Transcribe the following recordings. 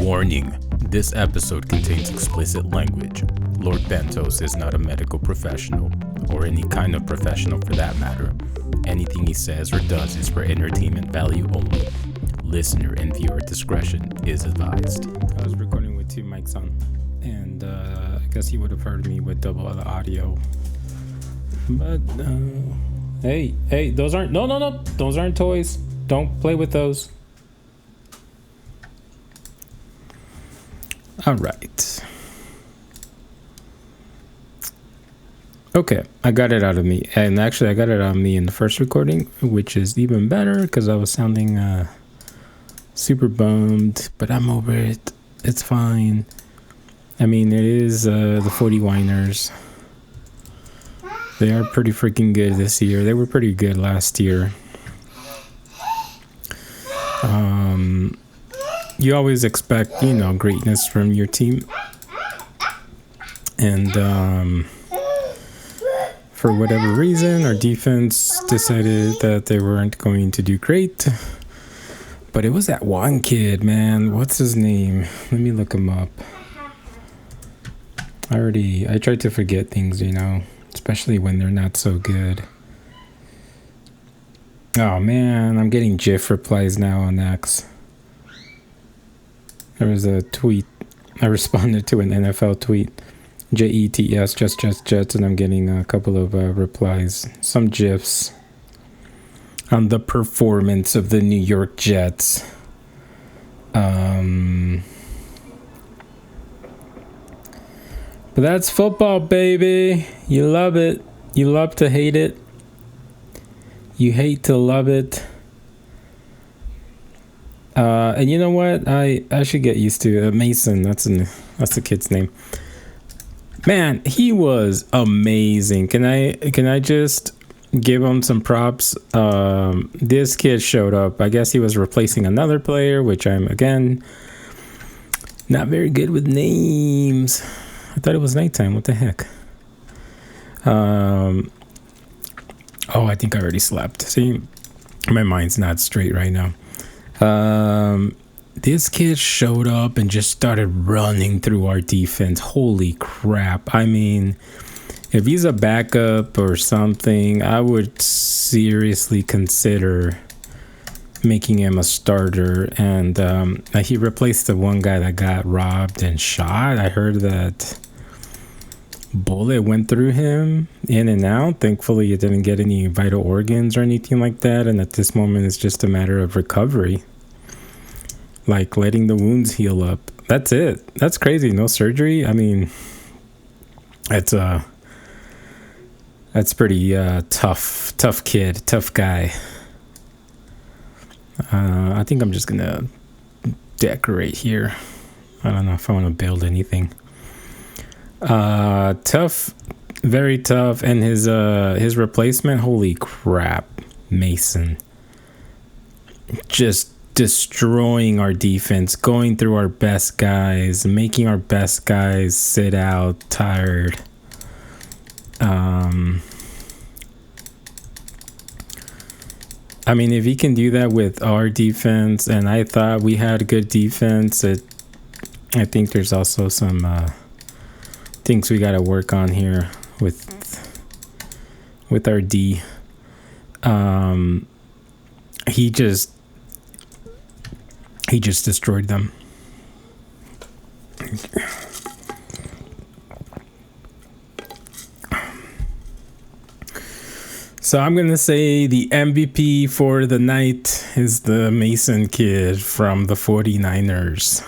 Warning, this episode contains explicit language. Lord Bentos is not a medical professional, or any kind of professional for that matter. Anything he says or does is for entertainment value only. Listener and viewer discretion is advised. I was recording with two mics on, and I guess you would have heard me with double the audio. But, hey, those aren't, no, those aren't toys. Don't play with those. All right. Okay, I got it out of me. And actually, I got it out of me in the first recording, which is even better because I was sounding super bummed, but I'm over it. It's fine. I mean, it is the 40 Winers. They are pretty freaking good this year. They were pretty good last year. You always expect, greatness from your team. And for whatever reason, our defense decided that they weren't going to do great. But it was that one kid, man. What's his name? Let me look him up. I tried to forget things, especially when they're not so good. Oh, man, I'm getting GIF replies now on X. There was a tweet. I responded to an NFL tweet. JETS, Jets, and I'm getting a couple of replies. Some GIFs on the performance of the New York Jets. But that's football, baby. You love it. You love to hate it. You hate to love it. And you know what? I should get used to Mason. That's the kid's name. Man, he was amazing. Can I just give him some props? This kid showed up. I guess he was replacing another player, which I'm again not very good with names. I thought it was nighttime. What the heck? Oh, I think I already slept. See, my mind's not straight right now. This kid showed up and just started running through our defense. Holy crap. I mean, if he's a backup or something, I would seriously consider making him a starter. And he replaced the one guy that got robbed and shot. I heard that bullet went through him in and out. Thankfully, it didn't get any vital organs or anything like that. And at this moment, it's just a matter of recovery. Like letting the wounds heal up. That's it. That's crazy. No surgery. I mean, that's pretty tough kid, tough guy. I think I'm just gonna decorate here. I don't know if I want to build anything. Tough, very tough. And his replacement, holy crap, Mason. Just destroying our defense, going through our best guys, making our best guys sit out tired. I mean, if he can do that with our defense, and I thought we had good defense, I think there's also some things we got to work on here with our D. He just destroyed them. So I'm going to say the MVP for the night is the Mason kid from the 49ers.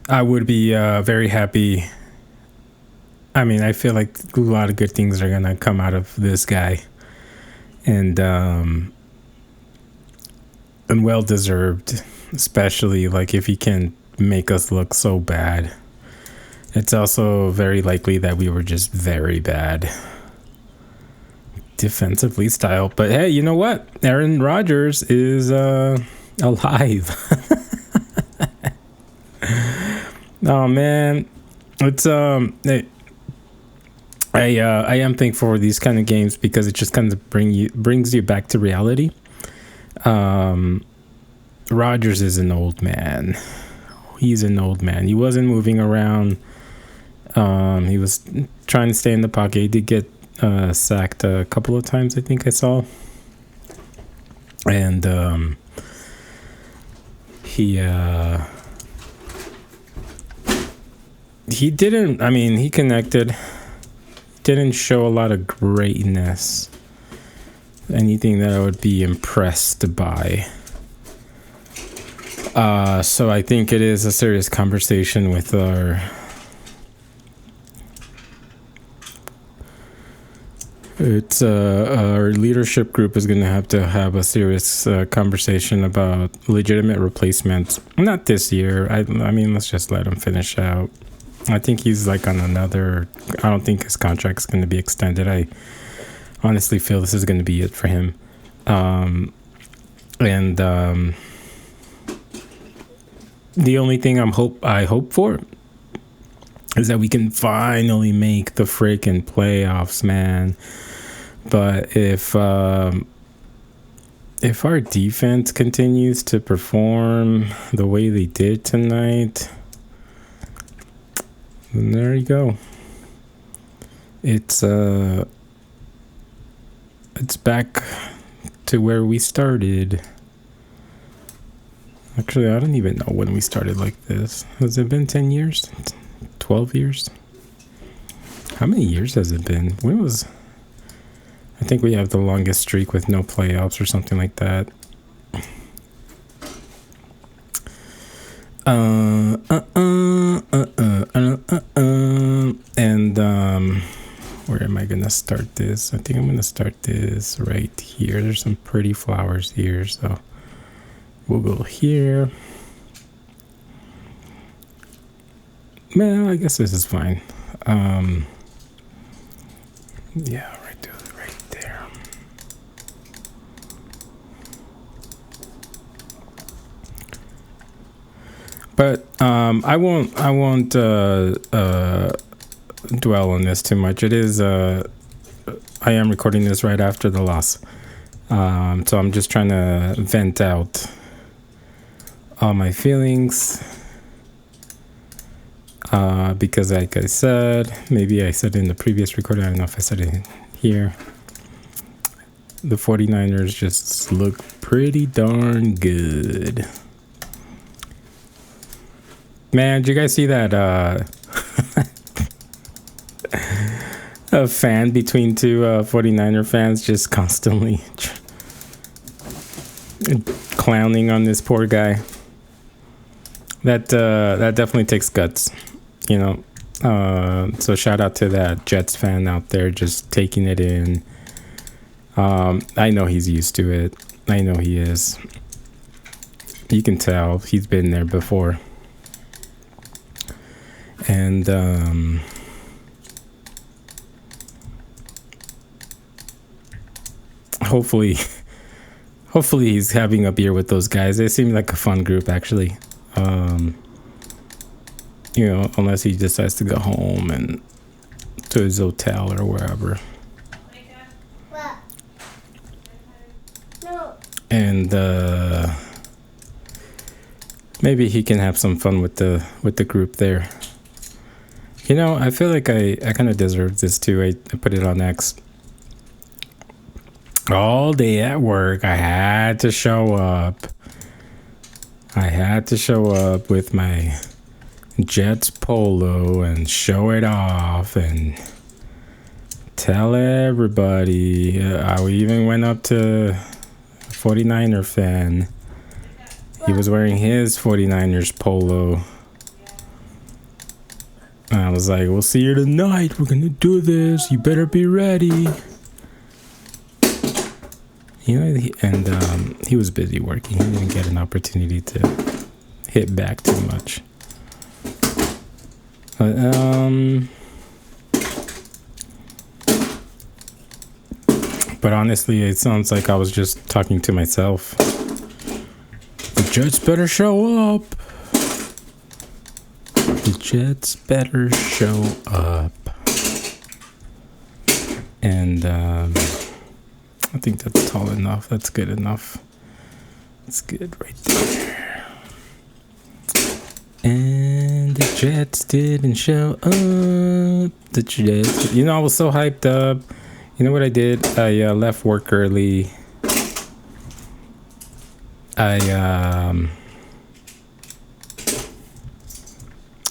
I would be very happy. I mean, I feel like a lot of good things are going to come out of this guy. And well deserved, especially like if he can make us look so bad. It's also very likely that we were just very bad defensively style. But hey, you know what? Aaron Rodgers is alive. Oh man, it's I am thankful for these kind of games because it just kind of brings you back to reality. Rodgers is an old man. He's an old man. He wasn't moving around. He was trying to stay in the pocket. He did get sacked a couple of times, I think I saw. And he didn't, I mean, he connected. Didn't show a lot of greatness. Anything that I would be impressed by. So I think it is a serious conversation with our our leadership group is going to have a serious conversation about legitimate replacements. Not this year. I mean, let's just let him finish out. I think he's like on another. I don't think his contract is going to be extended. I honestly feel this is going to be it for him. The only thing I hope for is that we can finally make the freaking playoffs, man. But if our defense continues to perform the way they did tonight, then there you go. It's back to where we started. Actually, I don't even know when we started like this. Has it been 10 years? 12 years? How many years has it been? When was... I think we have the longest streak with no playoffs or something like that. And where am I gonna start this? I think I'm gonna start this right here. There's some pretty flowers here, so we'll go here. Well, I guess this is fine. Yeah, right there. But I won't dwell on this too much. It is I am recording this right after the loss. So I'm just trying to vent out all my feelings. Because like I said, maybe I said in the previous recording, I don't know if I said it here, the 49ers just look pretty darn good. Man, did you guys see that a fan between two 49er fans just constantly clowning on this poor guy? That definitely takes guts, you know. So shout out to that Jets fan out there just taking it in. I know he's used to it. I know he is. You can tell he's been there before. And hopefully he's having a beer with those guys. They seem like a fun group, actually. You know, unless he decides to go home and to his hotel or wherever. And maybe he can have some fun with the group there. You know, I feel like I kind of deserve this too. I put it on X. All day at work, I had to show up. I had to show up with my Jets polo and show it off and tell everybody. I even went up to a 49er fan. He was wearing his 49ers polo. And I was like, we'll see you tonight. We're going to do this. You better be ready. You know, he was busy working. He didn't get an opportunity to hit back too much. But honestly, it sounds like I was just talking to myself. The Jets better show up. The Jets better show up. And I think that's tall enough. That's good enough. That's good right there. And the Jets didn't show up. The Jets, you know, I was so hyped up. You know what I did? I left work early.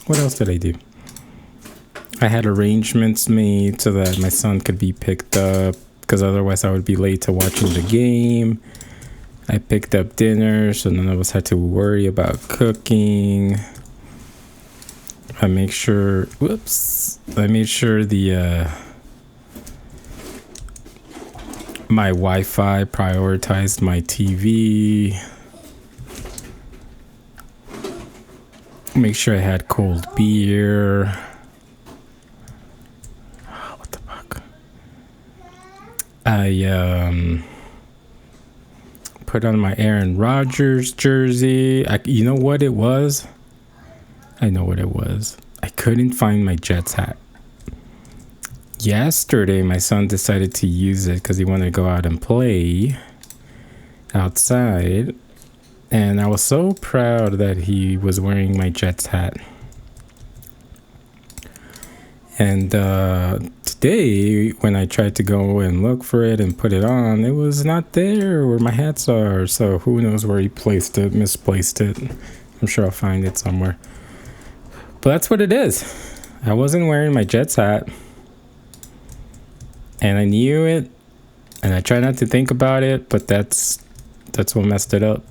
What else did I do? I had arrangements made so that my son could be picked up, because otherwise I would be late to watching the game. I picked up dinner, so none of us had to worry about cooking. I made sure the my Wi-Fi prioritized my TV. Make sure I had cold beer. What the fuck? I put on my Aaron Rodgers jersey. You know what it was? I know what it was. I couldn't find my Jets hat. Yesterday, my son decided to use it because he wanted to go out and play outside. And I was so proud that he was wearing my Jets hat. And today, when I tried to go and look for it and put it on, it was not there where my hats are. So who knows where he placed it, misplaced it. I'm sure I'll find it somewhere. But that's what it is. I wasn't wearing my Jets hat. And I knew it. And I try not to think about it, but that's what messed it up.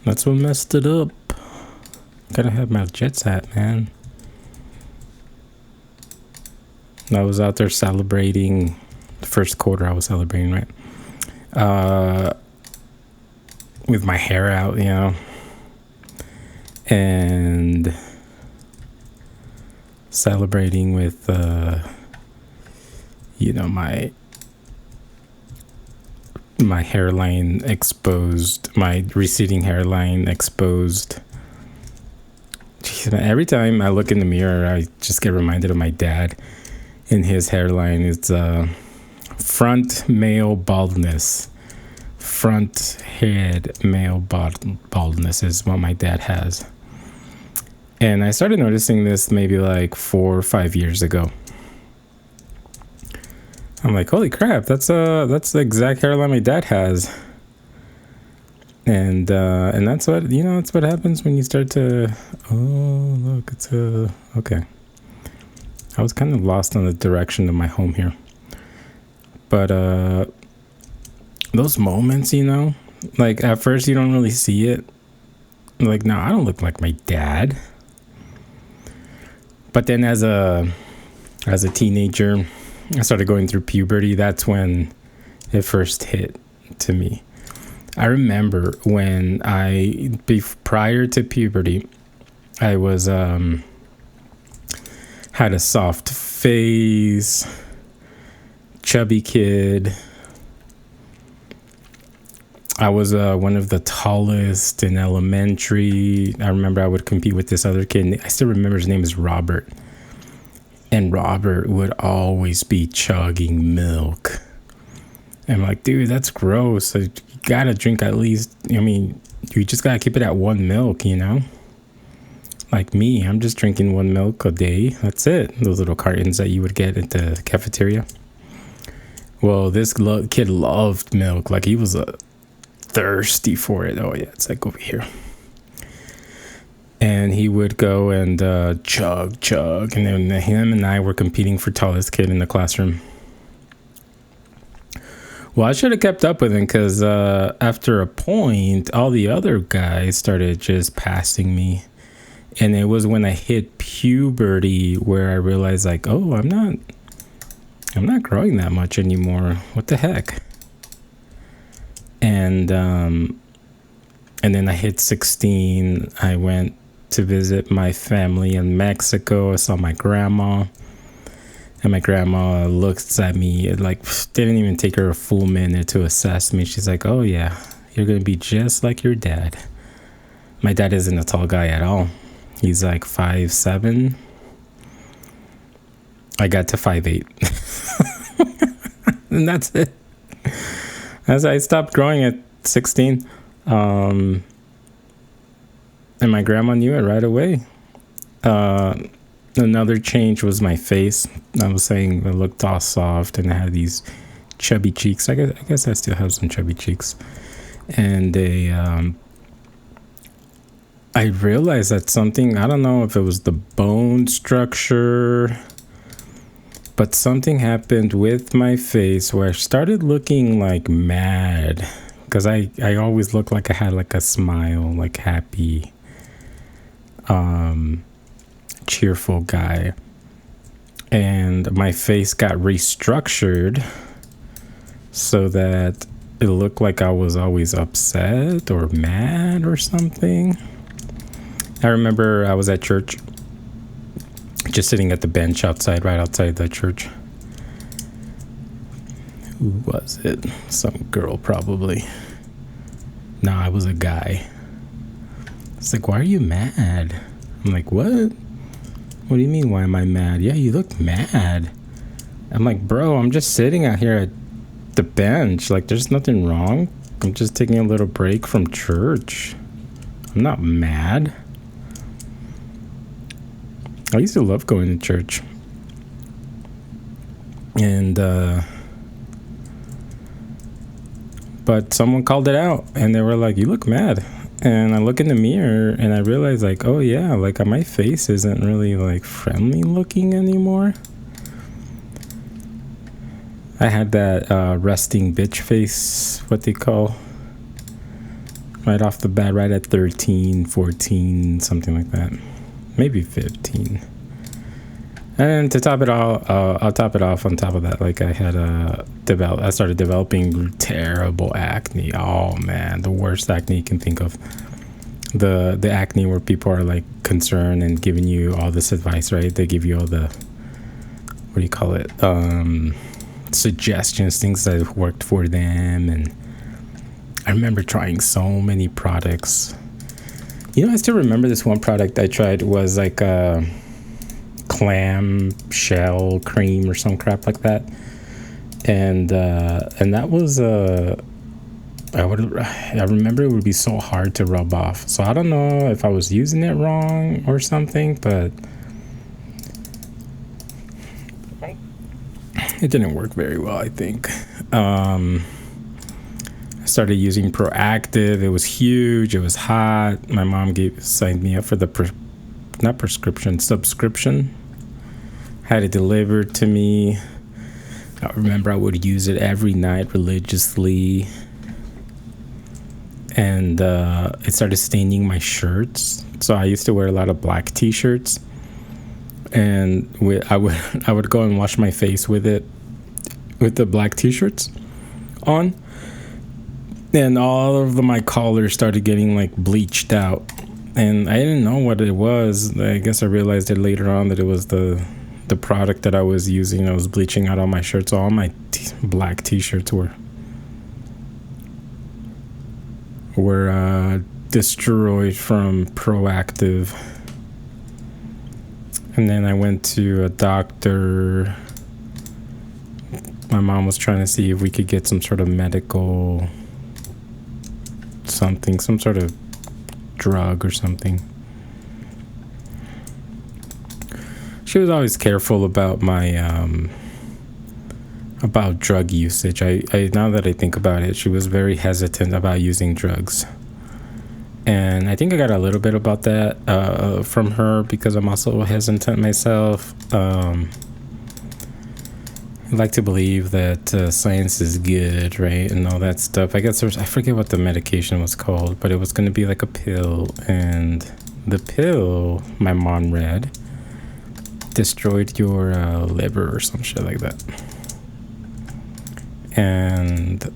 That's what messed it up. Gotta have my Jets hat, man. I was out there celebrating the first quarter. I was celebrating, right? With my hair out, you know, and celebrating with, you know, my hairline exposed, my receding hairline exposed. Jeez, man, every time I look in the mirror, I just get reminded of my dad. In his hairline, it's front male baldness. Front head male baldness is what my dad has. And I started noticing this maybe like 4 or 5 years ago. I'm like, holy crap, that's the exact hairline my dad has. And that's what, you know, that's what happens when you start to, oh, look, it's okay. I was kind of lost on the direction of my home here. But those moments, you know, like at first you don't really see it. Like, no, I don't look like my dad. But then as a teenager, I started going through puberty. That's when it first hit to me. I remember when prior to puberty, I was had a soft face, chubby kid. I was one of the tallest in elementary. I remember I would compete with this other kid. I still remember his name is Robert. And Robert would always be chugging milk. And I'm like, dude, that's gross. You gotta drink at least, I mean, you just gotta keep it at 1 milk, you know? Like me, I'm just drinking 1 milk a day. That's it. Those little cartons that you would get at the cafeteria. Well, this kid loved milk. Like he was thirsty for it. Oh yeah, it's like over here. And he would go and chug. And then him and I were competing for tallest kid in the classroom. Well, I should have kept up with him because after a point, all the other guys started just passing me. And it was when I hit puberty where I realized, like, oh, I'm not growing that much anymore. What the heck? And then I hit 16. I went to visit my family in Mexico. I saw my grandma. And my grandma looks at me. It like didn't even take her a full minute to assess me. She's like, oh yeah, you're going to be just like your dad. My dad isn't a tall guy at all. He's like 5'7". I got to 5'8". And that's it. As I stopped growing at 16, and my grandma knew it right away. Another change was my face. I was saying it looked all soft and I had these chubby cheeks. I guess I still have some chubby cheeks. And I realized that something, I don't know if it was the bone structure, but something happened with my face where I started looking like mad. Because I always looked like I had like a smile, like happy, cheerful guy. And my face got restructured so that it looked like I was always upset or mad or something. I remember I was at church, just sitting at the bench outside, right outside the church. Who was it? Some girl, probably. No, I was a guy. It's like, why are you mad? I'm like, what? What do you mean, why am I mad? Yeah, you look mad. I'm like, bro, I'm just sitting out here at the bench. Like, there's nothing wrong. I'm just taking a little break from church. I'm not mad. I used to love going to church. And, but someone called it out and they were like, you look mad. And I look in the mirror and I realize, like, oh yeah, like my face isn't really like friendly looking anymore. I had that resting bitch face, what they call, right off the bat, right at 13, 14, something like that. Maybe 15. And to top it all, I'll top it off on top of that. Like I started developing terrible acne. Oh man, the worst acne you can think of. The acne where people are like concerned and giving you all this advice, right? They give you all the, what do you call it? Suggestions, things that have worked for them. And I remember trying so many products. You know, I still remember this one product I tried was like a clam shell cream or some crap like that. And that was I remember it would be so hard to rub off. So I don't know if I was using it wrong or something, but it didn't work very well, I think. I started using Proactive. It was huge. It was hot. My mom signed me up for the subscription. Had it delivered to me. I remember I would use it every night religiously. And it started staining my shirts. So I used to wear a lot of black t-shirts. And I would go and wash my face with it, with the black t-shirts on. And all of my collars started getting like bleached out. And I didn't know what it was. I guess I realized it later on that it was the product that I was using. I was bleaching out all my shirts. So all my black t-shirts were destroyed from Proactive. And then I went to a doctor. My mom was trying to see if we could get some sort of medical something, some sort of drug or something. She was always careful about my about drug usage. I now that I think about it, she was very hesitant about using drugs. And I think I got a little bit about that from her because I'm also hesitant myself. I like to believe that science is good, right? And all that stuff. I guess I forget what the medication was called, but it was going to be like a pill. And the pill, my mom read, destroyed your liver or some shit like that. And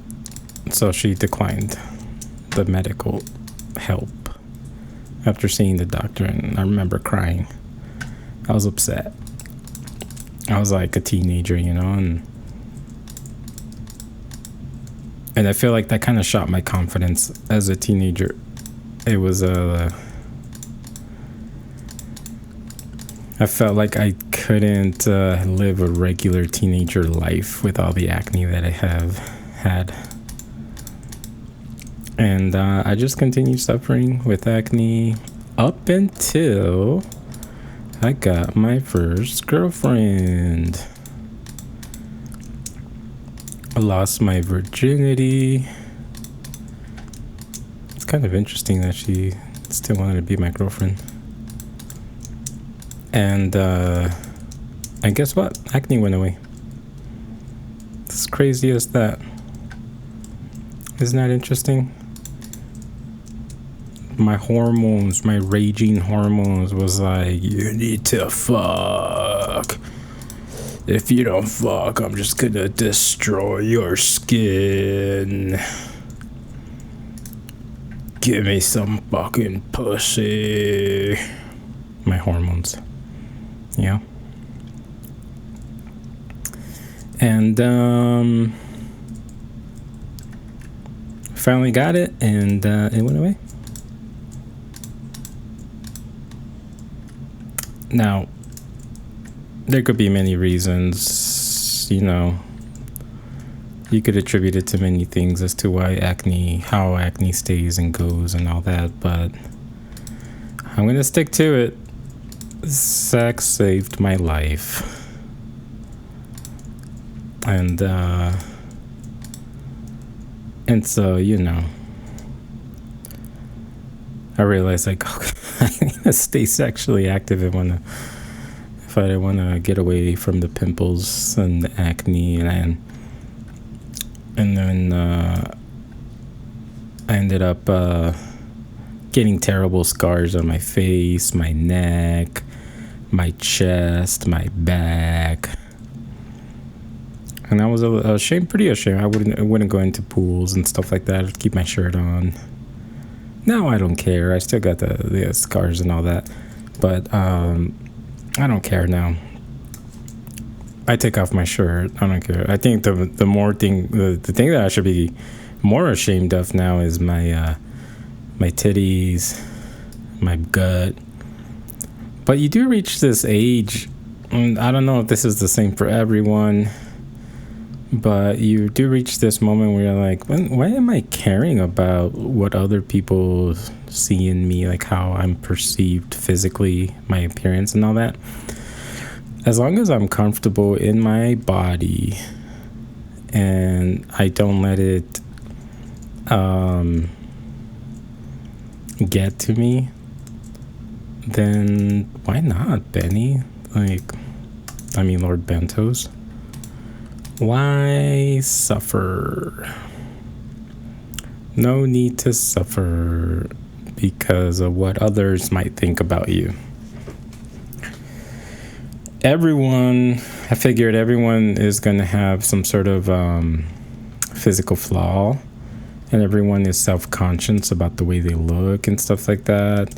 so she declined the medical help after seeing the doctor. And I remember crying. I was upset. I was like a teenager, you know, and I feel like that kind of shot my confidence as a teenager. It was I felt like I couldn't live a regular teenager life with all the acne that I have had. And I just continued suffering with acne up until I got my first girlfriend. I lost my virginity. It's kind of interesting that she still wanted to be my girlfriend. And guess what? Acne went away. It's crazy as that. Isn't that interesting? My hormones, my raging hormones was like, you need to fuck. If you don't fuck, I'm just gonna destroy your skin. Give me some fucking pussy. My hormones. Yeah. And finally got it, and it went away. Now, there could be many reasons, you know. You could attribute it to many things as to why how acne stays and goes and all that, but I'm gonna stick to it. Sex saved my life. And so, you know, I realized, like, I need to stay sexually active if I want to get away from the pimples and the acne, and then I ended up getting terrible scars on my face, my neck, my chest, my back. And I was pretty ashamed. I wouldn't go into pools and stuff like that. I'd keep my shirt on. Now I don't care. I still got the scars and all that, but I don't care now. I take off my shirt. I don't care. I think the thing that I should be more ashamed of now is my titties, my gut. But you do reach this age, and I don't know if this is the same for everyone, but you do reach this moment where you're like, why am I caring about what other people see in me, like how I'm perceived physically, my appearance and all that? As long as I'm comfortable in my body and I don't let it get to me, then why not, Benny? Lord Bentos. Why suffer? No need to suffer because of what others might think about you. I figured everyone is going to have some sort of physical flaw, and everyone is self-conscious about the way they look and stuff like that.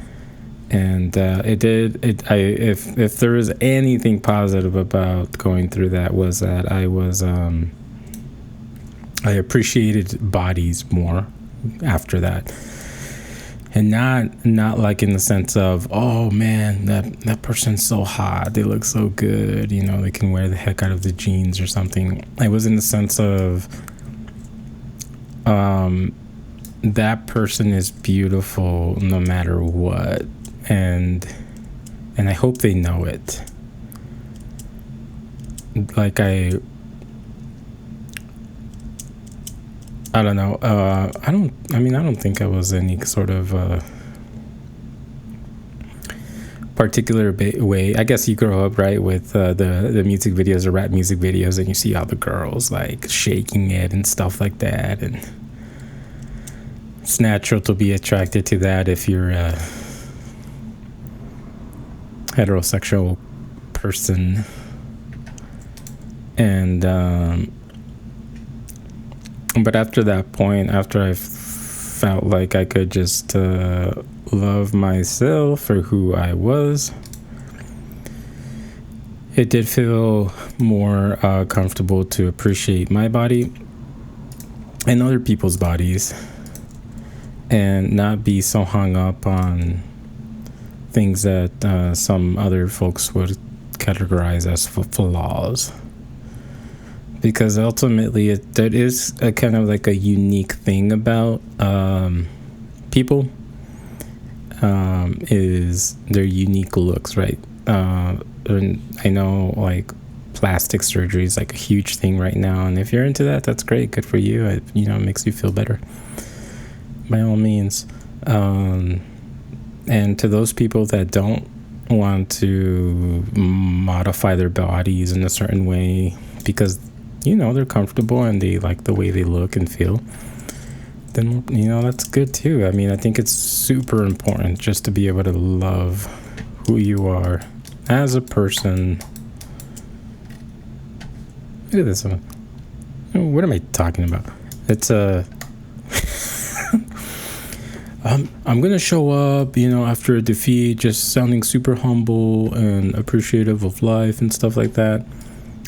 And if there was anything positive about going through that, was that I appreciated bodies more after that. And not like in the sense of, oh man, that person's so hot, they look so good, you know, they can wear the heck out of the jeans or something. It was in the sense of that person is beautiful no matter what, and I hope they know it. Like I don't know. I don't think I was any sort of particular way. I guess you grow up, right, with the music videos or rap music videos, and you see all the girls like shaking it and stuff like that, and it's natural to be attracted to that if you're a heterosexual person. And but after that point, after I felt like I could just love myself for who I was, it did feel more comfortable to appreciate my body and other people's bodies, and not be so hung up on things that some other folks would categorize as flaws. because ultimately that is a kind of like a unique thing about people, is their unique looks, right? And I know like plastic surgery is like a huge thing right now, and if you're into that, that's great, good for you. It makes you feel better, by all means. And to those people that don't want to modify their bodies in a certain way because they're comfortable and they like the way they look and feel, then that's good too. I mean, I think it's super important just to be able to love who you are as a person. Look at this one. What am I talking about? It's I'm gonna show up, after a defeat, just sounding super humble and appreciative of life and stuff like that.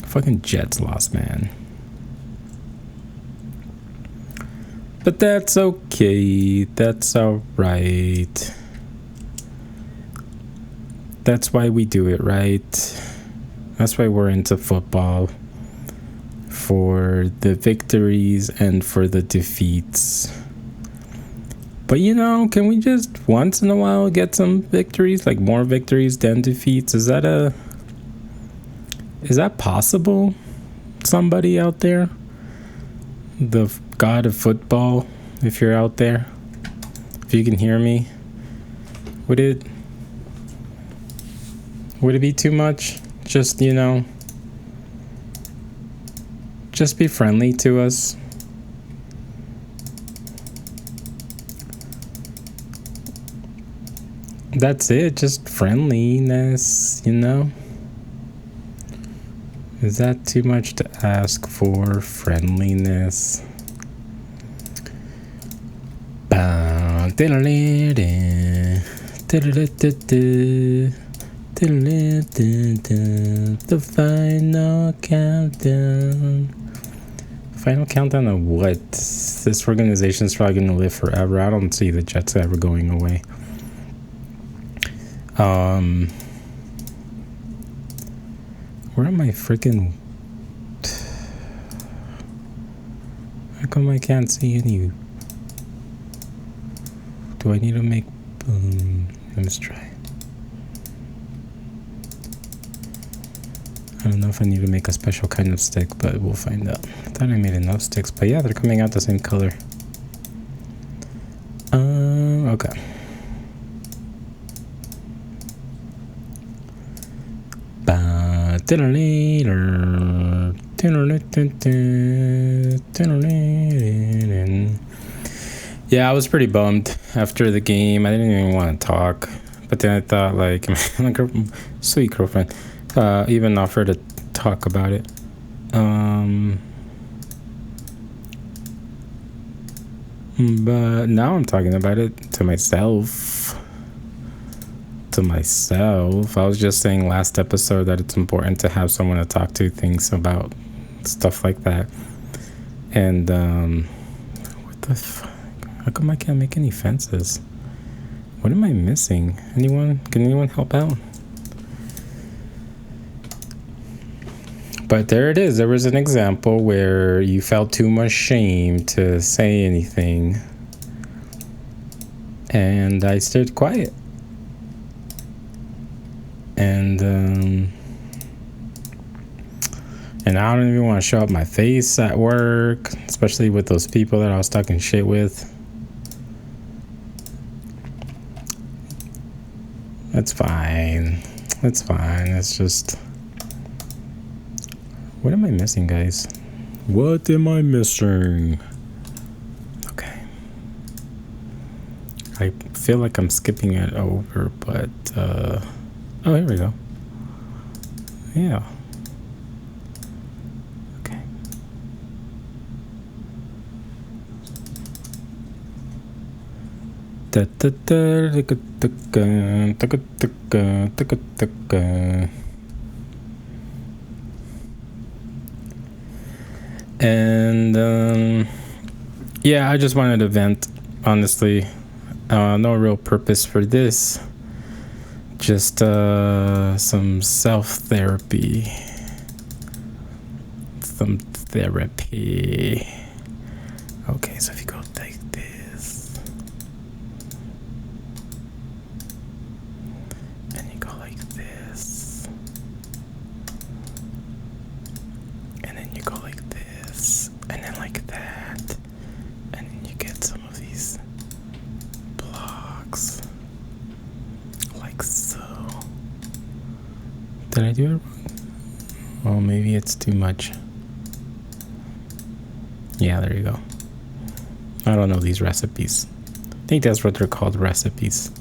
Fucking Jets lost, man. But that's okay. That's alright. That's why we do it, right? That's why we're into football. For the victories and for the defeats. But can we just once in a while get some victories, like more victories than defeats? Is that possible? Somebody out there? The god of football, if you're out there, if you can hear me, would it be too much? Just just be friendly to us. That's it, just friendliness, Is that too much to ask for? Friendliness. The final countdown. Final countdown of what? This organization's probably gonna live forever. I don't see the Jets ever going away. Where am I freaking? How come I can't see any? Do I need to make? Let's try. I don't know if I need to make a special kind of stick, but we'll find out. I thought I made enough sticks, but yeah, they're coming out the same color. Okay. Yeah, I was pretty bummed after the game. I didn't even want to talk, but then I thought, like, my sweet girlfriend even offered to talk about it. But now I'm talking about it to myself. I was just saying last episode that it's important to have someone to talk to things about stuff like that. And what the fuck? How come I can't make any fences? What am I missing? Can anyone help out? But there it is. There was an example where you felt too much shame to say anything, and I stayed quiet. And I don't even want to show up my face at work, especially with those people that I was talking shit with. That's fine. It's just... What am I missing, guys? What am I missing? Okay. I feel like I'm skipping it over, but... oh, here we go. Yeah. Okay. And yeah, I just wanted to vent, honestly. No real purpose for this, just some self-therapy, some therapy. Okay, so if you go like this, and you go like this, and then you go like this, and then like that, and then you get some of these blocks, like so. Did I do it wrong? Oh, maybe it's too much. Yeah, there you go. I don't know these recipes. I think that's what they're called, recipes.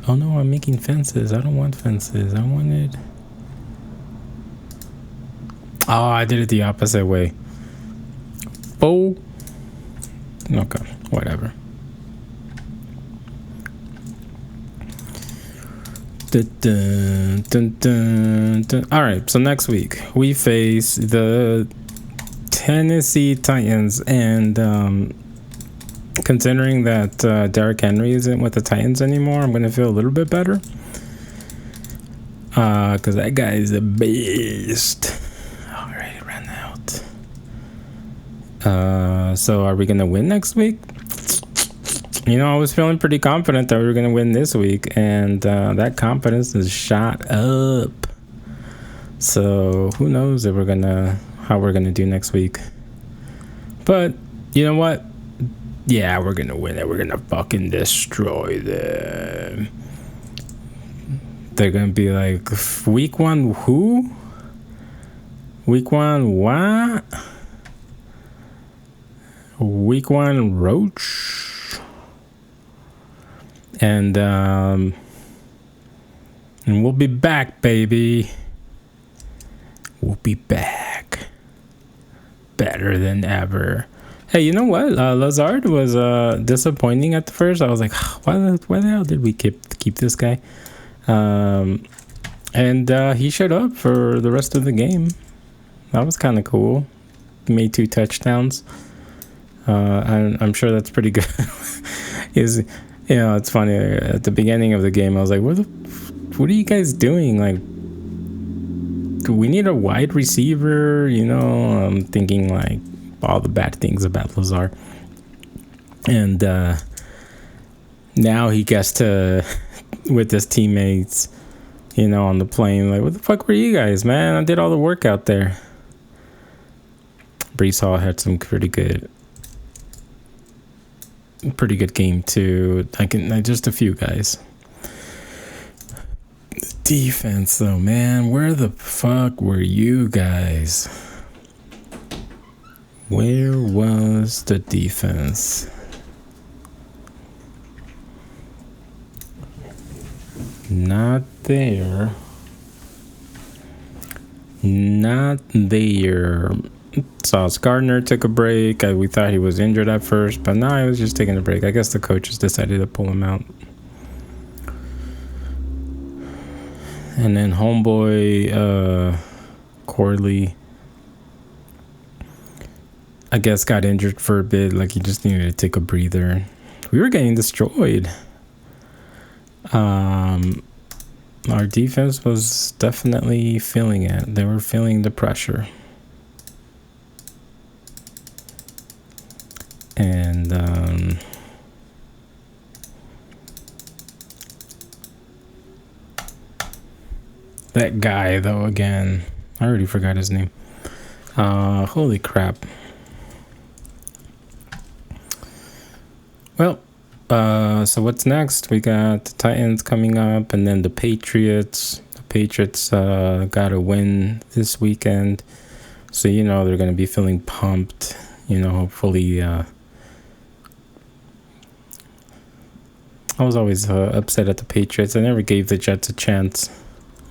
Oh no, I'm making fences. I don't want fences. I wanted... Oh, I did it the opposite way. Oh. Okay, whatever. Dun, dun, dun, dun, dun. All right, so next week we face the Tennessee Titans, and considering that Derrick Henry isn't with the Titans anymore, I'm gonna feel a little bit better because that guy is a beast. All right, it ran out. So are we gonna win next week? You know, I was feeling pretty confident that we were going to win this week, and that confidence is shot up. So who knows if how we're gonna do next week. But you know what? Yeah, we're gonna win it. We're gonna fucking destroy them. They're gonna be like, week one who? Week one what? Week one roach? And we'll be back, baby. We'll be back. Better than ever. Hey, you know what? Lazard was disappointing at first. I was like, why the hell did we keep this guy? And he showed up for the rest of the game. That was kind of cool. Made 2 touchdowns. And I'm sure that's pretty good. You know, it's funny, at the beginning of the game, I was like, what are you guys doing? Like, do we need a wide receiver? You know, I'm thinking, like, all the bad things about Lazard. And now he gets to, with his teammates, you know, on the plane, like, what the fuck were you guys, man? I did all the work out there. Breece Hall had some pretty good game too. Just a few guys. Defense though, man, where the fuck were you guys? Where was the defense? Not there. Not there. Sauce Gardner took a break. We thought he was injured at first, but no, he was just taking a break. I guess the coaches decided to pull him out. And then homeboy Corley, I guess, got injured for a bit. Like, he just needed to take a breather. We were getting destroyed. Our defense was definitely feeling it. They were feeling the pressure. And that guy though, again, I already forgot his name. Holy crap. Well, so what's next? We got the Titans coming up, and then the Patriots. The Patriots got a win this weekend, so you know they're gonna be feeling pumped. You know, hopefully. I was always upset at the Patriots. I never gave the Jets a chance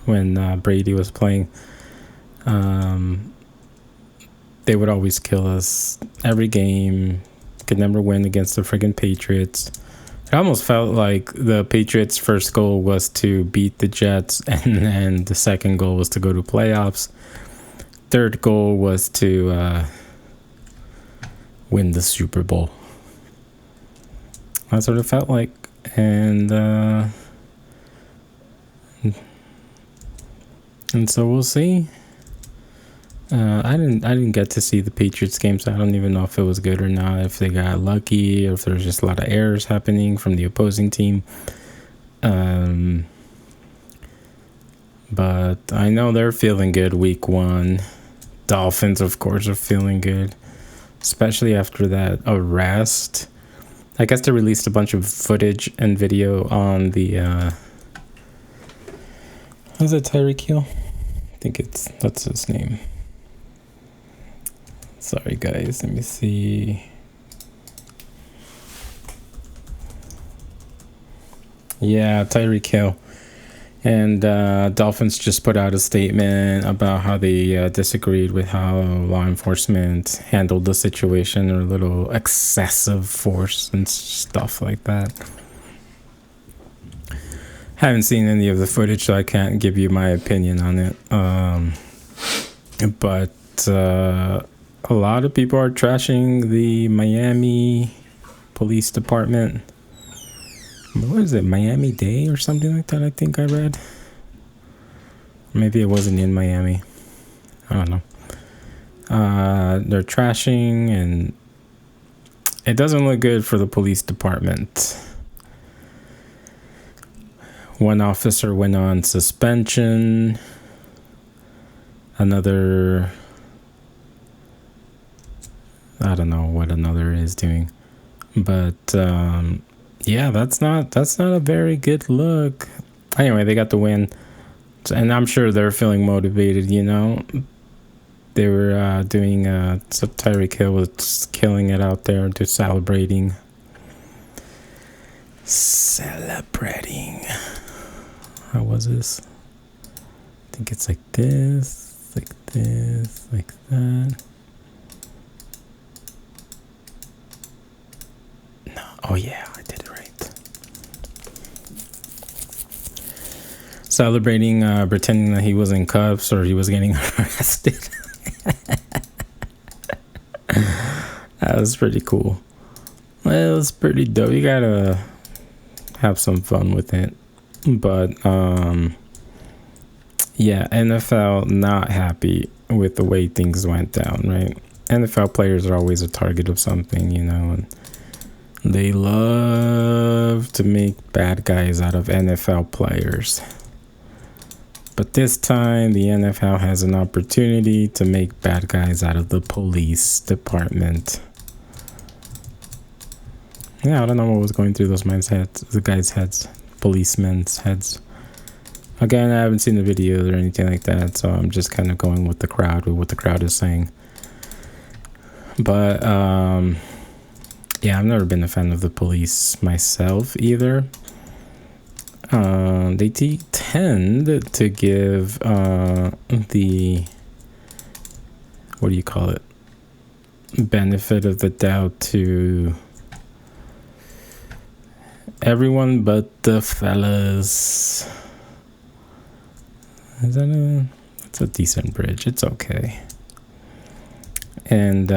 when Brady was playing. They would always kill us every game. Could never win against the friggin' Patriots. It almost felt like the Patriots' first goal was to beat the Jets, and then the second goal was to go to playoffs. Third goal was to win the Super Bowl. That's what it felt like. And so we'll see. I didn't get to see the Patriots game, so I don't even know if it was good or not, if they got lucky, or if there's just a lot of errors happening from the opposing team. But I know they're feeling good week 1. Dolphins, of course, are feeling good, especially after that arrest. I guess they released a bunch of footage and video on the was it Tyreek Hill? I think that's his name. Sorry guys, let me see. Yeah, Tyreek Hill. And Dolphins just put out a statement about how they disagreed with how law enforcement handled the situation, or a little excessive force and stuff like that. Haven't seen any of the footage, so I can't give you my opinion on it. But a lot of people are trashing the Miami Police Department. What is it, Miami-Dade or something like that, I think I read? Maybe it wasn't in Miami. I don't know. They're trashing, and it doesn't look good for the police department. One officer went on suspension. Another, I don't know what another is doing. But yeah, that's not a very good look. Anyway, they got the win, and I'm sure they're feeling motivated. You know, they were doing so Tyreek Hill was killing it out there, just celebrating. How was this? I think it's like this, like this, like that. No, oh yeah, I did it right. Celebrating, pretending that he was in cuffs or he was getting arrested. That was pretty cool. Well, it was pretty dope. You gotta have some fun with it. But yeah, NFL not happy with the way things went down, right? NFL players are always a target of something, you know, and they love to make bad guys out of NFL players. But this time, the NFL has an opportunity to make bad guys out of the police department. Yeah, I don't know what was going through those men's heads, the guys' heads, policemen's heads. Again, I haven't seen the videos or anything like that, so I'm just kind of going with the crowd, with what the crowd is saying. But yeah, I've never been a fan of the police myself either. They tend to give the, what do you call it, benefit of the doubt to everyone but the fellas. Is that it's a decent bridge. It's okay. And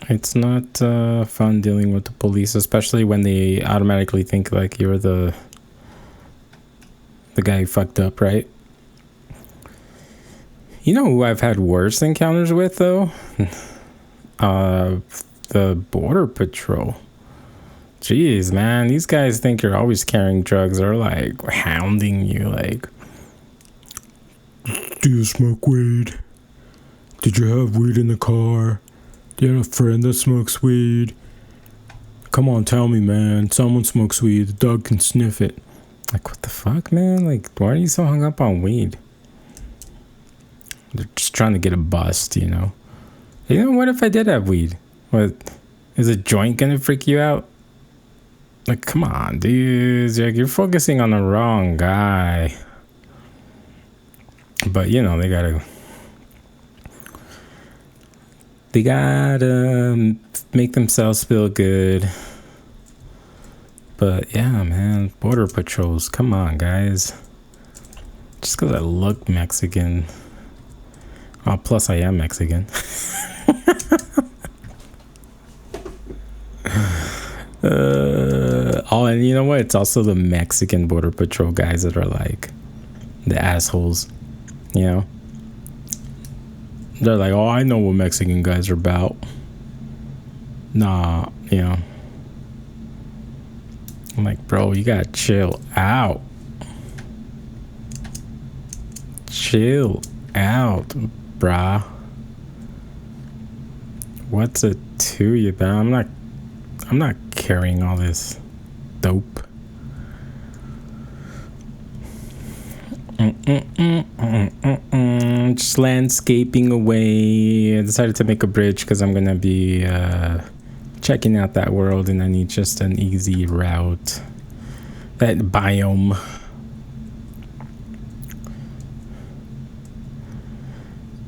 it's not fun dealing with the police, especially when they automatically think like you're the guy who fucked up, right? You know who I've had worse encounters with though? The Border Patrol. Jeez, man, these guys think you're always carrying drugs. They're like hounding you, like, do you smoke weed? Did you have weed in the car? Do you have a friend that smokes weed? Come on, tell me, man. Someone smokes weed. The dog can sniff it. Like, what the fuck, man? Like, why are you so hung up on weed? They're just trying to get a bust, you know? You know, what if I did have weed? What, is a joint gonna freak you out? Like, come on, dudes. You're focusing on the wrong guy. But, you know, they gotta make themselves feel good. But, yeah, man, Border Patrols, come on, guys. Just because I look Mexican. Oh, plus I am Mexican. Oh, and you know what? It's also the Mexican Border Patrol guys that are like the assholes, you know? They're like, oh, I know what Mexican guys are about. Nah, you know. I'm like, bro, you gotta chill out. Chill out, brah. What's it to you, man? I'm not carrying all this dope. Just landscaping away. I decided to make a bridge because I'm gonna be checking out that world, and I need just an easy route. That biome.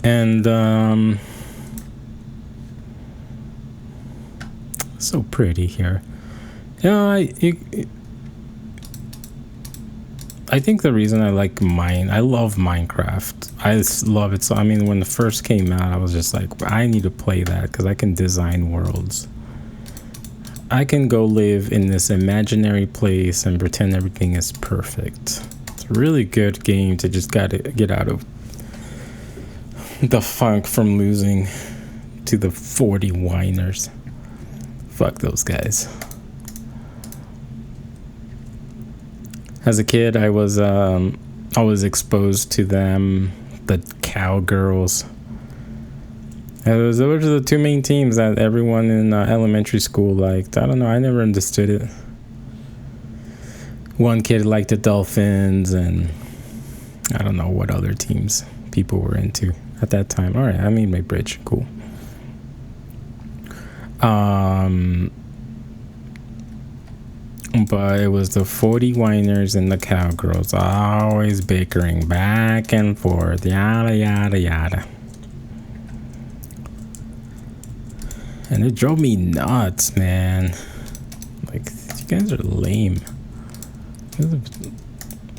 And so pretty here. Yeah, I think the reason I like I love Minecraft. I love it. So I mean, when it first came out, I was just like, I need to play that because I can design worlds. I can go live in this imaginary place and pretend everything is perfect. It's a really good game to just gotta get out of the funk from losing to the 40 whiners. Fuck those guys. As a kid, I was always exposed to them, the cowgirls. Those were the two main teams that everyone in elementary school liked. I don't know, I never understood it. One kid liked the Dolphins, and I don't know what other teams people were into at that time. All right, I made my bridge. Cool. But it was the 40 whiners and the cowgirls always bickering back and forth, yada yada yada. And it drove me nuts, man. Like, you guys are lame.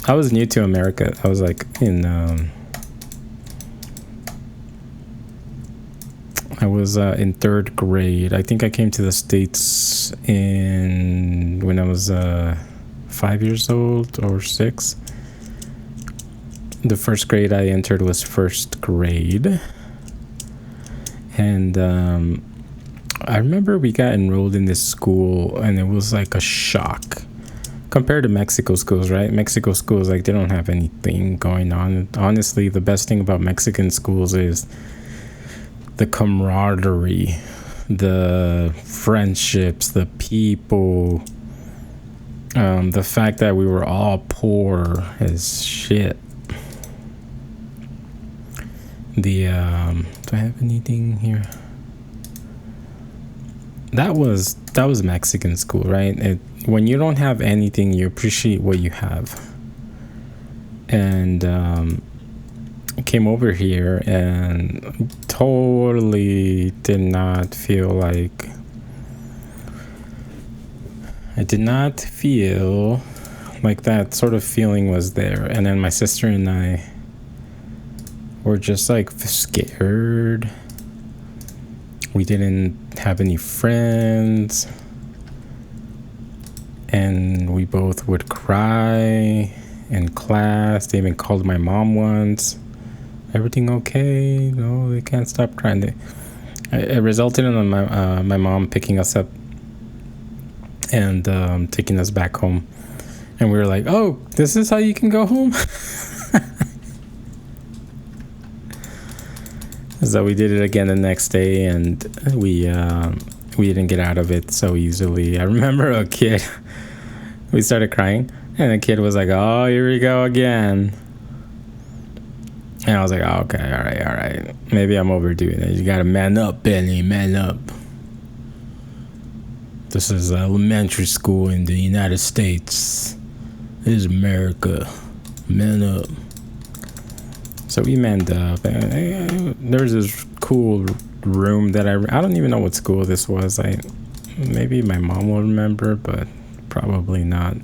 I was new to America. I was like in third grade. I think I came to the States when I was 5 years old or 6. The first grade I entered was first grade. And I remember we got enrolled in this school, and it was like a shock compared to Mexico schools, right? Mexico schools, like, they don't have anything going on. Honestly, the best thing about Mexican schools is the camaraderie, the friendships, the people, the fact that we were all poor as shit. Do I have anything here? That was Mexican school, right? When you don't have anything, you appreciate what you have. And came over here and totally did not feel like that sort of feeling was there. And then my sister and I were just like scared. We didn't have any friends, and we both would cry in class. They even called my mom once. Everything okay? No, they can't stop crying. It resulted in my mom picking us up and taking us back home. And we were like, oh, this is how you can go home? So we did it again the next day, and we didn't get out of it so easily. I remember a kid, we started crying, and the kid was like, oh, here we go again. And I was like, oh, okay, all right. Maybe I'm overdoing it. You gotta man up, Benny, man up. This is elementary school in the United States. This is America. Man up. So we manned up. There was this cool room that I don't even know what school this was. Maybe my mom will remember, but probably not.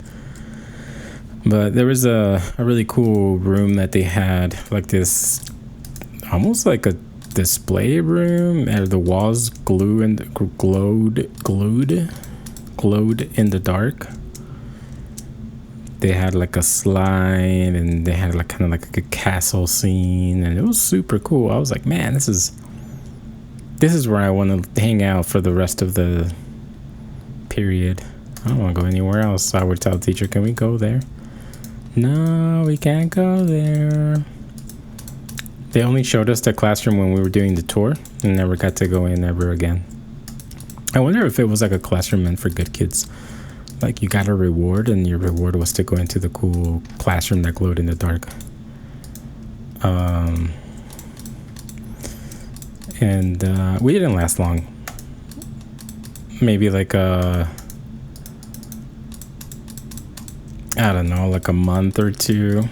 But there was a really cool room that they had, like this, almost like a display room, and the walls glowed in the dark. They had like a slide, and they had like kind of like a castle scene, and it was super cool. I was like, man, this is where I want to hang out for the rest of the period. I don't want to go anywhere else. I would tell the teacher, can we go there? No, we can't go there. They only showed us the classroom when we were doing the tour and never got to go in ever again. I wonder if it was like a classroom meant for good kids. Like you got a reward, and your reward was to go into the cool classroom that glowed in the dark. We didn't last long. Maybe like I don't know, like a month or two.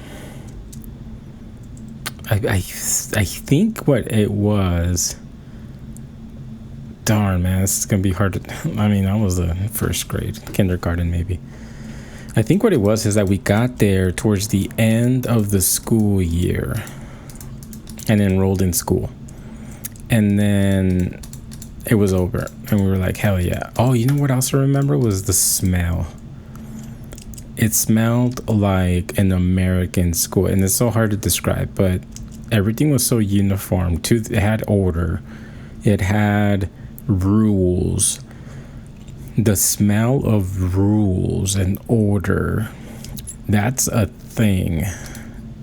I think what it was. Darn, man, this is gonna be hard to. I mean, I was in first grade, kindergarten maybe. I think what it was is that we got there towards the end of the school year and enrolled in school, and then it was over, and we were like, hell yeah. Oh, you know what else I remember was the smell. It smelled like an American school, and it's so hard to describe, but everything was so uniform. It had order, it had rules. The smell of rules and order, that's a thing.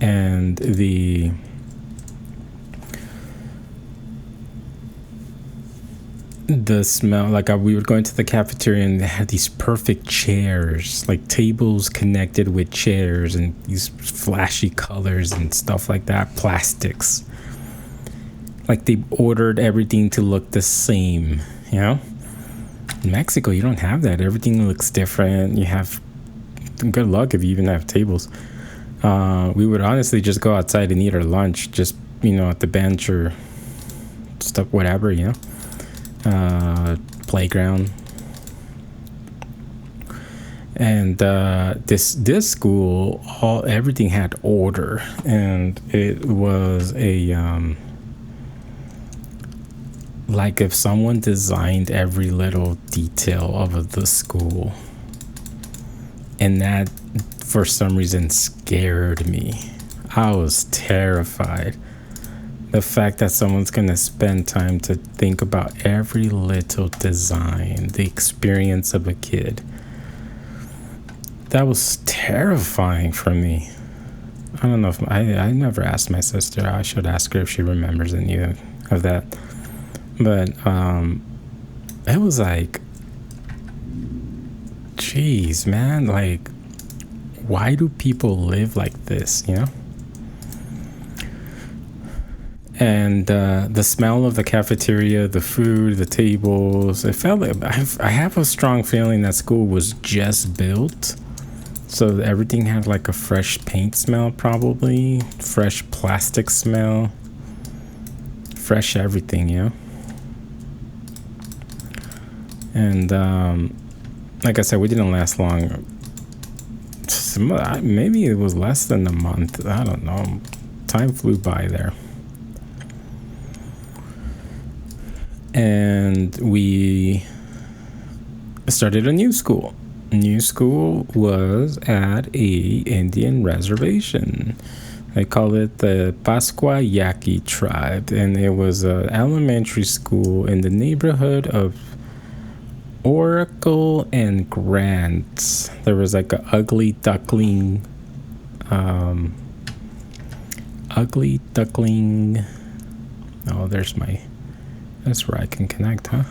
And the smell, like we would go into the cafeteria and they had these perfect chairs, like tables connected with chairs, and these flashy colors and stuff like that, plastics. Like they ordered everything to look the same, you know? In Mexico, you don't have that. Everything looks different. You have, good luck if you even have tables. We would honestly just go outside and eat our lunch, just, at the bench or stuff, whatever, playground. And this school, everything had order, and it was a like if someone designed every little detail of the school, and that for some reason scared me. I was terrified. The fact that someone's gonna spend time to think about every little design, the experience of a kid, that was terrifying for me. I don't know if I never asked my sister. I should ask her if she remembers any of that. But it was like, geez, man, like, why do people live like this, And the smell of the cafeteria, the food, the tables, it felt like, I have a strong feeling that school was just built. So everything had like a fresh paint smell, probably, fresh plastic smell, fresh everything, And like I said, we didn't last long. Maybe it was less than a month. I don't know. Time flew by there. And we started a new school. New school was at a Indian reservation. They call it the Pascua Yaqui tribe, and it was an elementary school in the neighborhood of Oracle and Grant. There was like an ugly duckling. Oh, that's where I can connect, huh?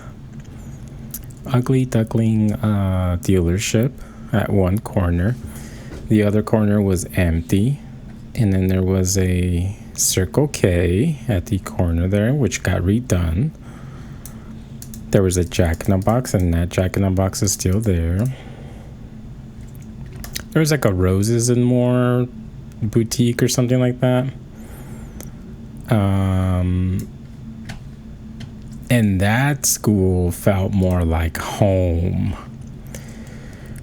Ugly Duckling dealership at one corner. The other corner was empty. And then there was a Circle K at the corner there, which got redone. There was a Jack in the Box, and that Jack in the Box is still there. There was like a Roses and More boutique or something like that. And that school felt more like home.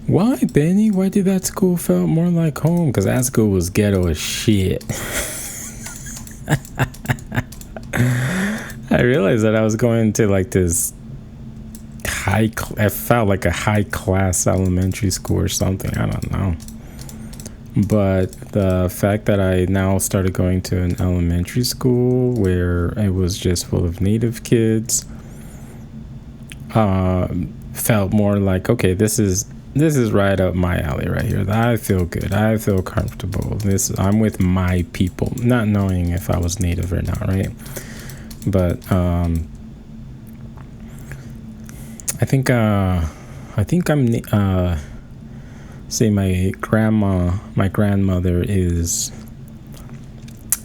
Why, Benny? Why did that school felt more like home? Because that school was ghetto as shit. I realized that I was going to like this I felt like a high class elementary school or something. I don't know. But the fact that I now started going to an elementary school where it was just full of native kids, felt more like, okay, this is right up my alley right here. I feel good. I feel comfortable. I'm with my people, not knowing if I was native or not, right? But I think I'm say my grandmother is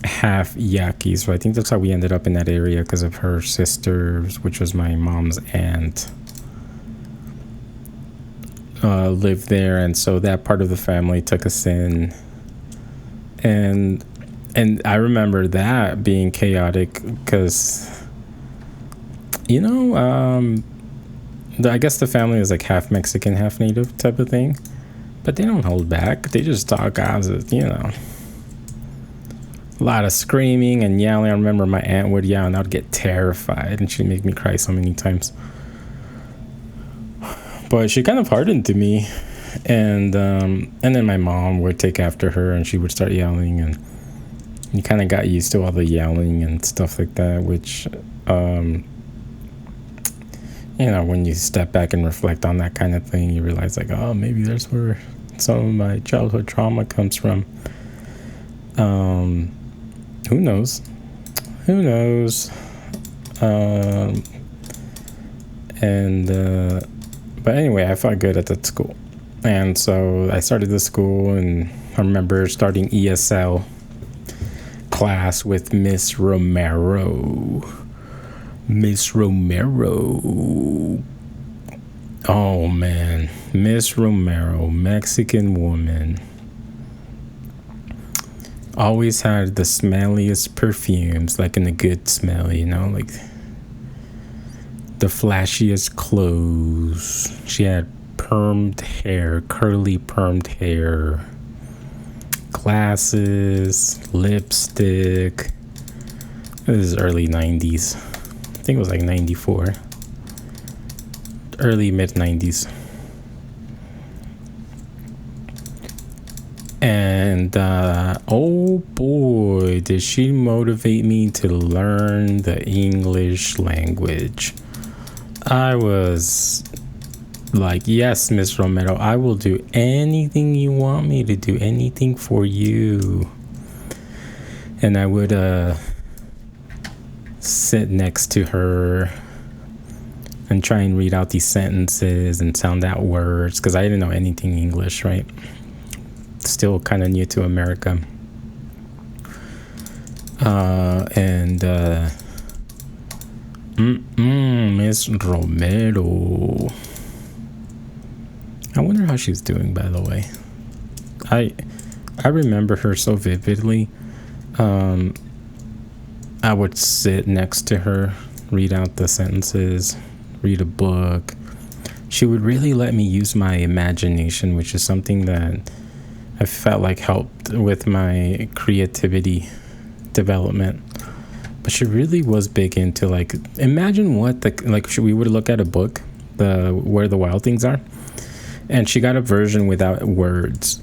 half Yaqui, so I think that's how we ended up in that area, because of her sisters, which was my mom's aunt, lived there, and so that part of the family took us in, and I remember that being chaotic because, I guess the family is like half Mexican, half native type of thing, but they don't hold back. They just talk as a lot of screaming and yelling. I remember my aunt would yell and I'd get terrified, and she'd make me cry so many times. But she kind of hardened to me, and then my mom would take after her, and she would start yelling, and you kind of got used to all the yelling and stuff like that, which when you step back and reflect on that kind of thing, you realize like, oh, maybe that's where some of my childhood trauma comes from. Who knows? But anyway, I felt good at that school. And so I started the school, and I remember starting ESL class with Miss Romero. Oh man, Miss Romero, Mexican woman. Always had the smelliest perfumes, like in a good smell, like the flashiest clothes. She had permed hair, curly permed hair, glasses, lipstick. This is early 90s. I think it was like 94. Early mid 90s. And oh boy, did she motivate me to learn the English language. I was like, yes, Miss Romero, I will do anything you want me to do, anything for you. And I would sit next to her and try and read out these sentences and sound out words, because I didn't know anything English, right? Still kind of new to America. Miss Romero. I wonder how she's doing, by the way. I remember her so vividly. I would sit next to her, read out the sentences, read a book. She would really let me use my imagination, which is something that I felt like helped with my creativity development. But she really was big into, like, imagine what we would look at a book, Where the Wild Things Are, and she got a version without words.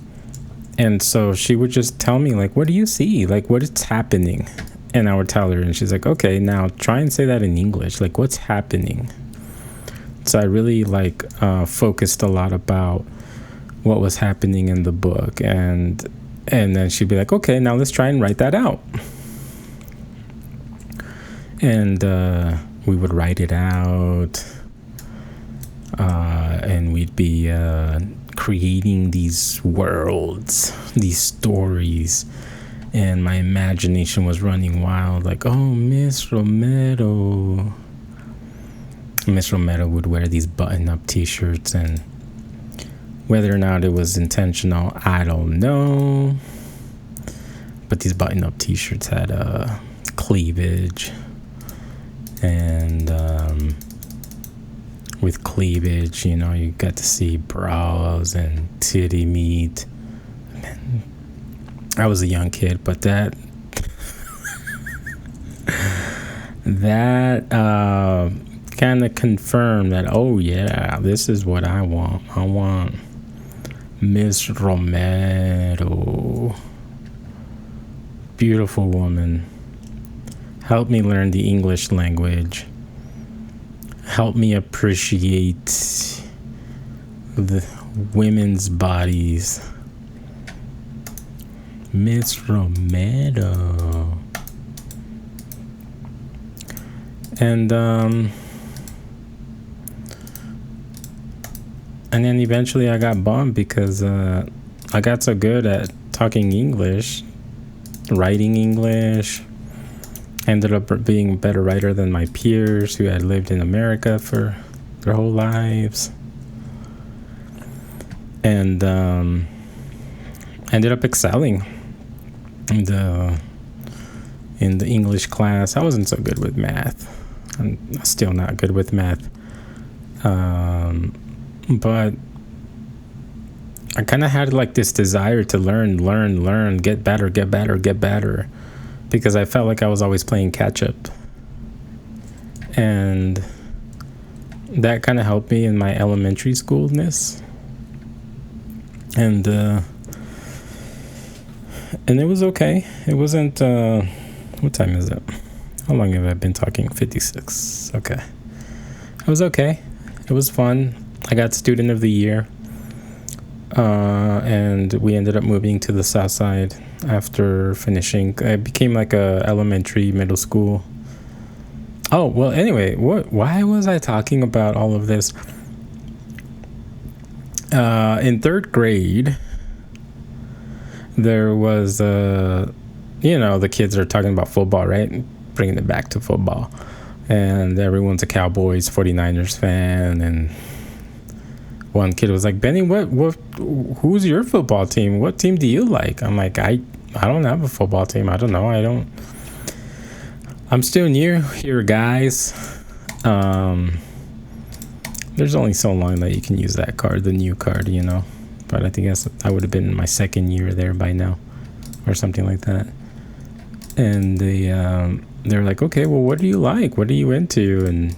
And so she would just tell me, like, what do you see? Like, what is happening? And I would tell her, and she's like, okay, now try and say that in English. Like, what's happening? So I really focused a lot about what was happening in the book, and then she'd be like, okay, now let's try and write that out. And we would write it out, and we'd be creating these worlds, these stories, and my imagination was running wild, like, oh, Miss Romero would wear these button-up t-shirts, and whether or not it was intentional, I don't know, but these button-up t-shirts had cleavage, and with cleavage, you got to see bras and titty meat. Man, I was a young kid, but that kind of confirmed that, oh yeah, this is what I want. I want Miss Romero. Beautiful woman. Helped me learn the English language. Helped me appreciate the women's bodies. Miss Romero. And then eventually I got bummed because I got so good at talking English, writing English. Ended up being a better writer than my peers who had lived in America for their whole lives. And ended up excelling in the English class. I wasn't so good with math. I'm still not good with math. But I kind of had like this desire to learn, get better. Because I felt like I was always playing catch up. And that kind of helped me in my elementary schoolness. And it was okay. It wasn't, what time is it? How long have I been talking? 56. Okay. It was okay. It was fun. I got student of the year. And we ended up moving to the south side after finishing. I became like a elementary, middle school. Oh, well, anyway, why was I talking about all of this? In third grade, there was, the kids are talking about football, right? Bringing it back to football. And everyone's a Cowboys, 49ers fan, and one kid was like, Benny, who's your football team? What team do you like? I'm like, I don't have a football team. I don't know. I'm still new here, guys. There's only so long that you can use that card, the new card, But I think I would have been in my second year there by now, or something like that. And they're like, okay, well, what do you like? What are you into? And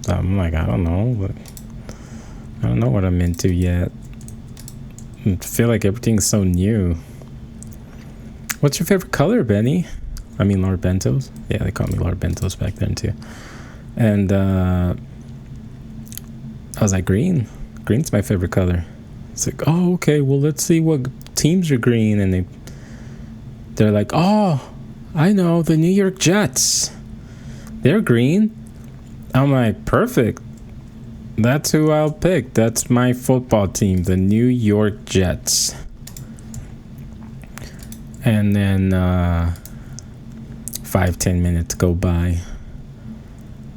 I'm like, I don't know. But I don't know what I'm into yet. I feel like everything's so new. What's your favorite color, Benny? I mean, Lord Bentos. Yeah, they called me Lord Bentos back then, too. And I was like, green. Green's my favorite color. It's like, oh, okay, well, let's see what teams are green. And they're like, oh, I know, the New York Jets. They're green. I'm like, perfect. That's who I'll pick. That's my football team, the New York Jets. And then 5-10 minutes go by.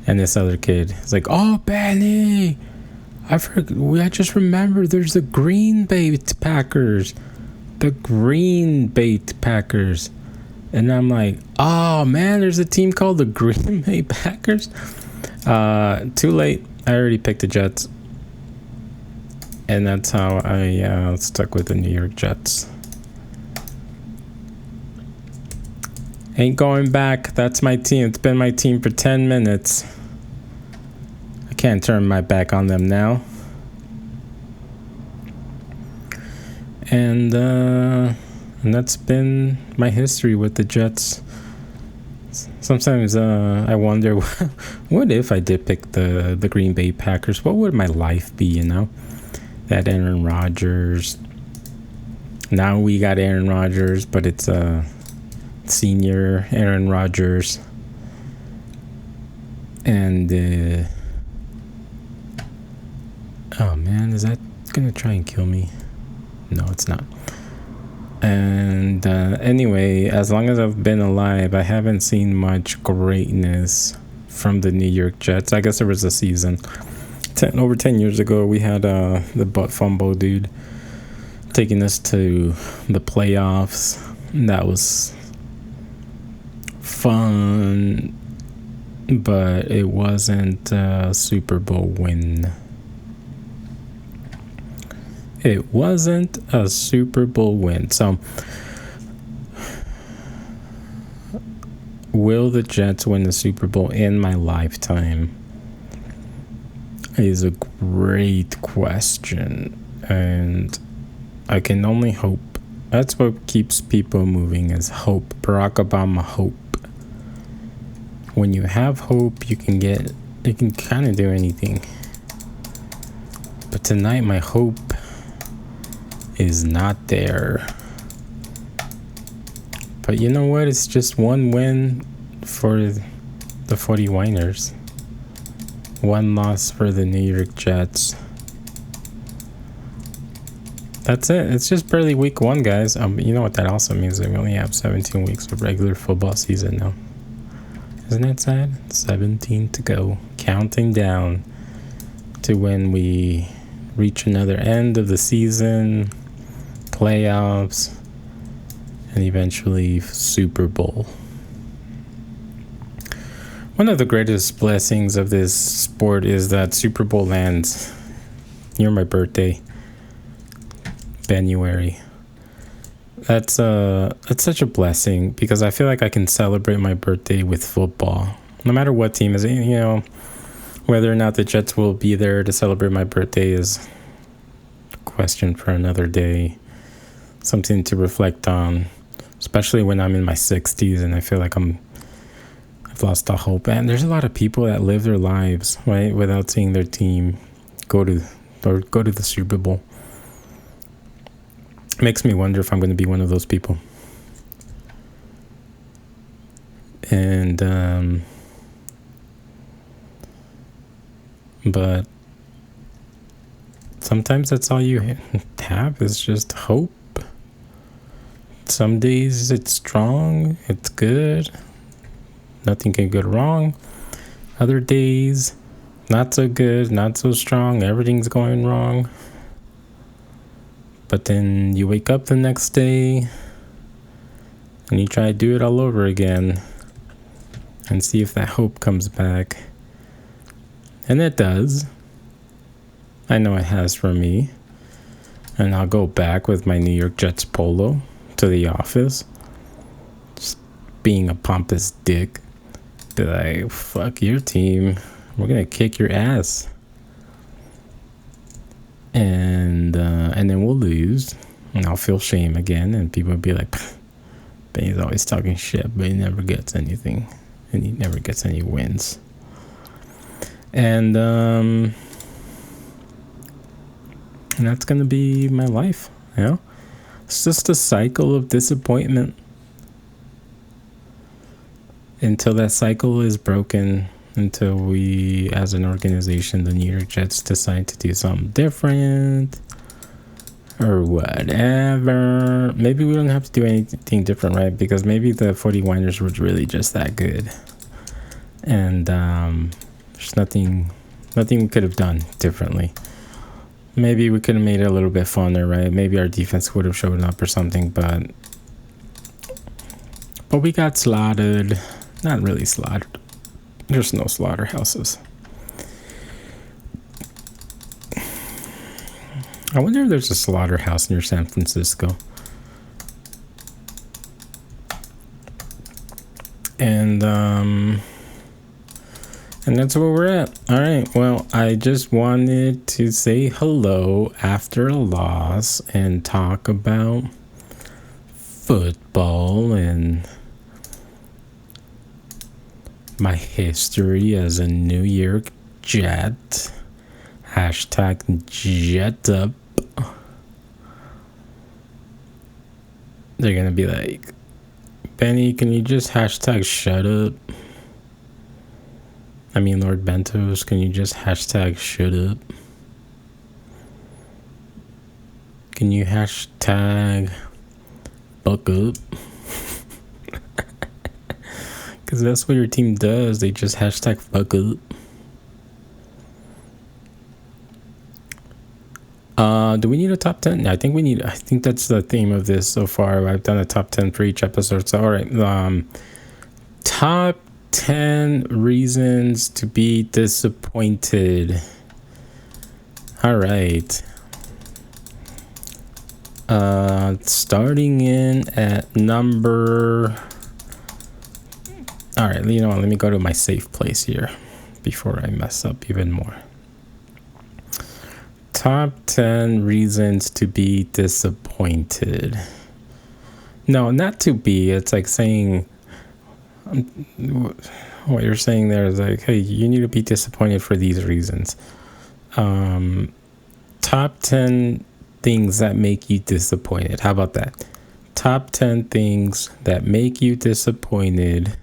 And this other kid is like, oh, Benny, I just remembered there's the Green Bay Packers. The Green Bay Packers. And I'm like, oh, man, there's a team called the Green Bay Packers. Too late. I already picked the Jets. And that's how I stuck with the New York Jets. Ain't going back. That's my team. It's been my team for 10 minutes. I can't turn my back on them now. And that's been my history with the Jets. Sometimes I wonder, what if I did pick the Green Bay Packers? What would my life be, That Aaron Rodgers. Now we got Aaron Rodgers, but it's senior Aaron Rodgers. And, oh man, is that going to try and kill me? No, it's not. And anyway, as long as I've been alive, I haven't seen much greatness from the New York Jets. I guess there was a season. Over 10 years ago, we had the butt fumble dude taking us to the playoffs. And that was fun, but it wasn't a Super Bowl win. It wasn't a Super Bowl win. So, will the Jets win the Super Bowl in my lifetime? Is a great question. And I can only hope. That's what keeps people moving, is hope. Barack Obama, hope. When you have hope, you can kind of do anything. But tonight, my hope is not there. But you know what? It's just one win for the 49ers. One loss for the New York Jets. That's it. It's just barely week 1, guys. You know what that also means? That we only have 17 weeks of regular football season now. Isn't that sad? 17 to go. Counting down to when we reach another end of the season, playoffs, and eventually Super Bowl. One of the greatest blessings of this sport is that Super Bowl lands near my birthday, January. That's such a blessing, because I feel like I can celebrate my birthday with football, no matter what team is. You know, whether or not the Jets will be there to celebrate my birthday is a question for another day. Something to reflect on, especially when I'm in my 60s and I feel like I've lost all hope. And there's a lot of people that live their lives, right, without seeing their team go to the Super Bowl. Makes me wonder if I'm going to be one of those people. And but sometimes that's all you have, is just hope. Some days it's strong, it's good, nothing can go wrong. Other days, not so good, not so strong, everything's going wrong. But then you wake up the next day and you try to do it all over again and see if that hope comes back. And it does. I know it has for me. And I'll go back with my New York Jets polo to the office, just being a pompous dick. Be like, fuck your team. We're going to kick your ass. And then we'll lose, and I'll feel shame again, and people will be like, Benny's always talking shit, but he never gets anything, and he never gets any wins. And that's gonna be my life, you know? It's just a cycle of disappointment until that cycle is broken. Until we, as an organization, the New York Jets, decide to do something different or whatever. Maybe we don't have to do anything different, right? Because maybe the 49ers were really just that good. And there's nothing we could have done differently. Maybe we could have made it a little bit funner, right? Maybe our defense would have shown up or something, but we got slaughtered. Not really slaughtered. There's no slaughterhouses. I wonder if there's a slaughterhouse near San Francisco. And that's where we're at. All right. Well, I just wanted to say hello after a loss and talk about football and my history as a New York Jet. Hashtag Jet Up. They're gonna be like, Benny, can you just hashtag shut up? I mean, Lord Bentos, can you just hashtag shut up? Can you hashtag buck up? Because that's what your team does. They just hashtag fuck up. Do we need a top 10? I think that's the theme of this so far. I've done a top 10 for each episode. So, all right. Top 10 reasons to be disappointed. All right. Starting in at number... All right, you know what? Let me go to my safe place here before I mess up even more. Top 10 reasons to be disappointed. No, not to be. It's like saying, what you're saying there is like, hey, you need to be disappointed for these reasons. Top 10 things that make you disappointed. How about that? Top 10 things that make you disappointed.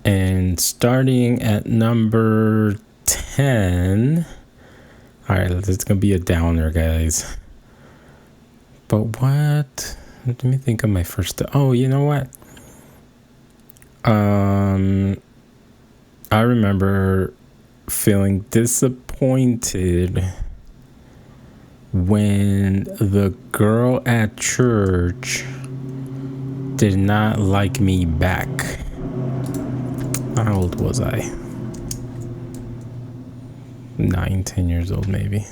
And starting at number 10. All right, it's going to be a downer, guys. But what? Let me think of my first. Oh, you know what? I remember feeling disappointed when the girl at church did not like me back. How old was I? 9, 10 years old, maybe.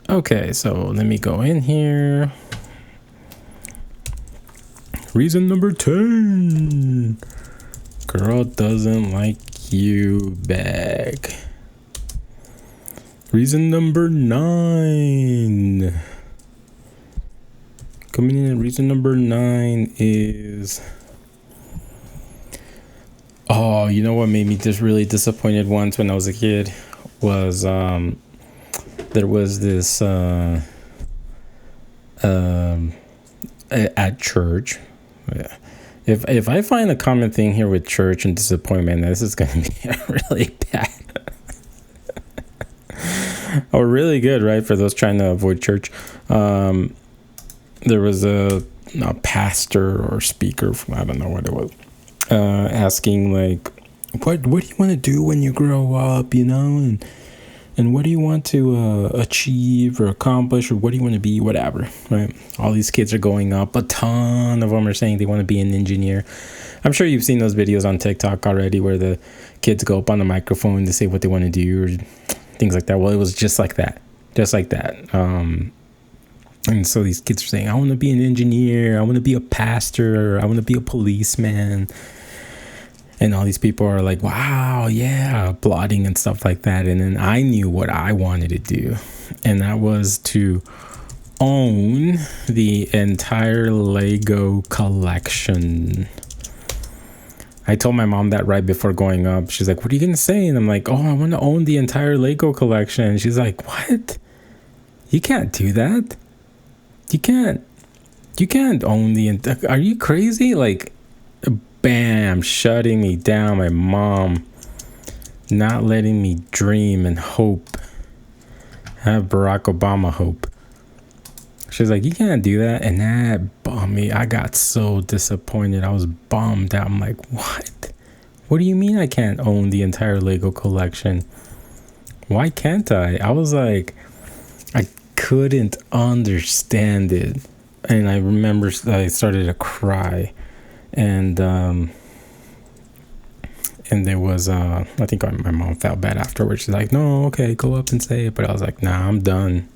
Okay, so let me go in here. Reason number 10. Girl doesn't like you back. Reason number 9. Coming in at reason number 9 is... Oh, you know what made me just really disappointed once when I was a kid was there was this at church. Yeah. If I find a common thing here with church and disappointment, this is going to be really bad. Or really good, right? For those trying to avoid church. There was a pastor or speaker from, I don't know what it was, asking like, what do you want to do when you grow up, you know, and what do you want to achieve or accomplish, or what do you want to be, whatever, right? All these kids are going up. A ton of them are saying they want to be an engineer. I'm sure you've seen those videos on TikTok already where the kids go up on the microphone to say what they want to do or things like that. Well, it was just like that. And so these kids are saying, I want to be an engineer, I want to be a pastor, I want to be a policeman. And all these people are like, wow, yeah, applauding and stuff like that. And then I knew what I wanted to do. And that was to own the entire Lego collection. I told my mom that right before going up. She's like, what are you going to say? And I'm like, oh, I want to own the entire Lego collection. And she's like, what? You can't do that. You can't own the... Are you crazy? Like... Bam, shutting me down. My mom not letting me dream and hope. Have Barack Obama hope. She's like, you can't do that. And that bummed me. I got so disappointed. I was bummed out. I'm like, what? What do you mean I can't own the entire Lego collection? Why can't I? I was like, I couldn't understand it. And I remember I started to cry. And there was, I think my mom felt bad afterwards. She's like, no, okay, go up and say it. But I was like, nah, I'm done.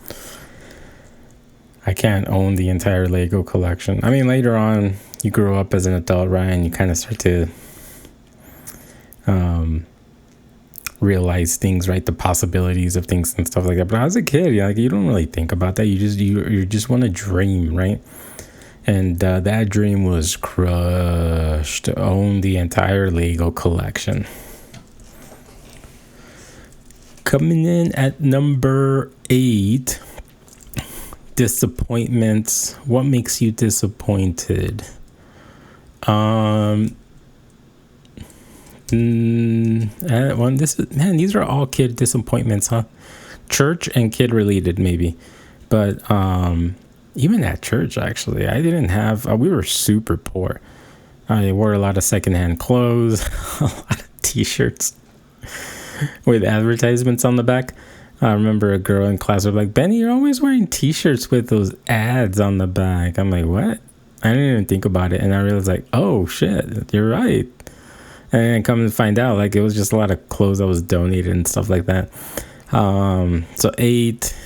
I can't own the entire Lego collection. I mean, later on, you grow up as an adult, right? And you kind of start to realize things, right? The possibilities of things and stuff like that. But as a kid, you don't really think about that. You just want to dream, right? And that dream was crushed. To own the entire Lego collection. Coming in at number 8, disappointments. What makes you disappointed? These are all kid disappointments, huh? Church and kid related, maybe. But even at church, actually, I didn't have, we were super poor. I wore a lot of secondhand clothes, a lot of t-shirts with advertisements on the back. I remember a girl in class was like, Benny, you're always wearing t-shirts with those ads on the back. I'm like, what? I didn't even think about it. And I realized like, oh shit, you're right. And then come to find out, like, it was just a lot of clothes that was donated and stuff like that. So 8,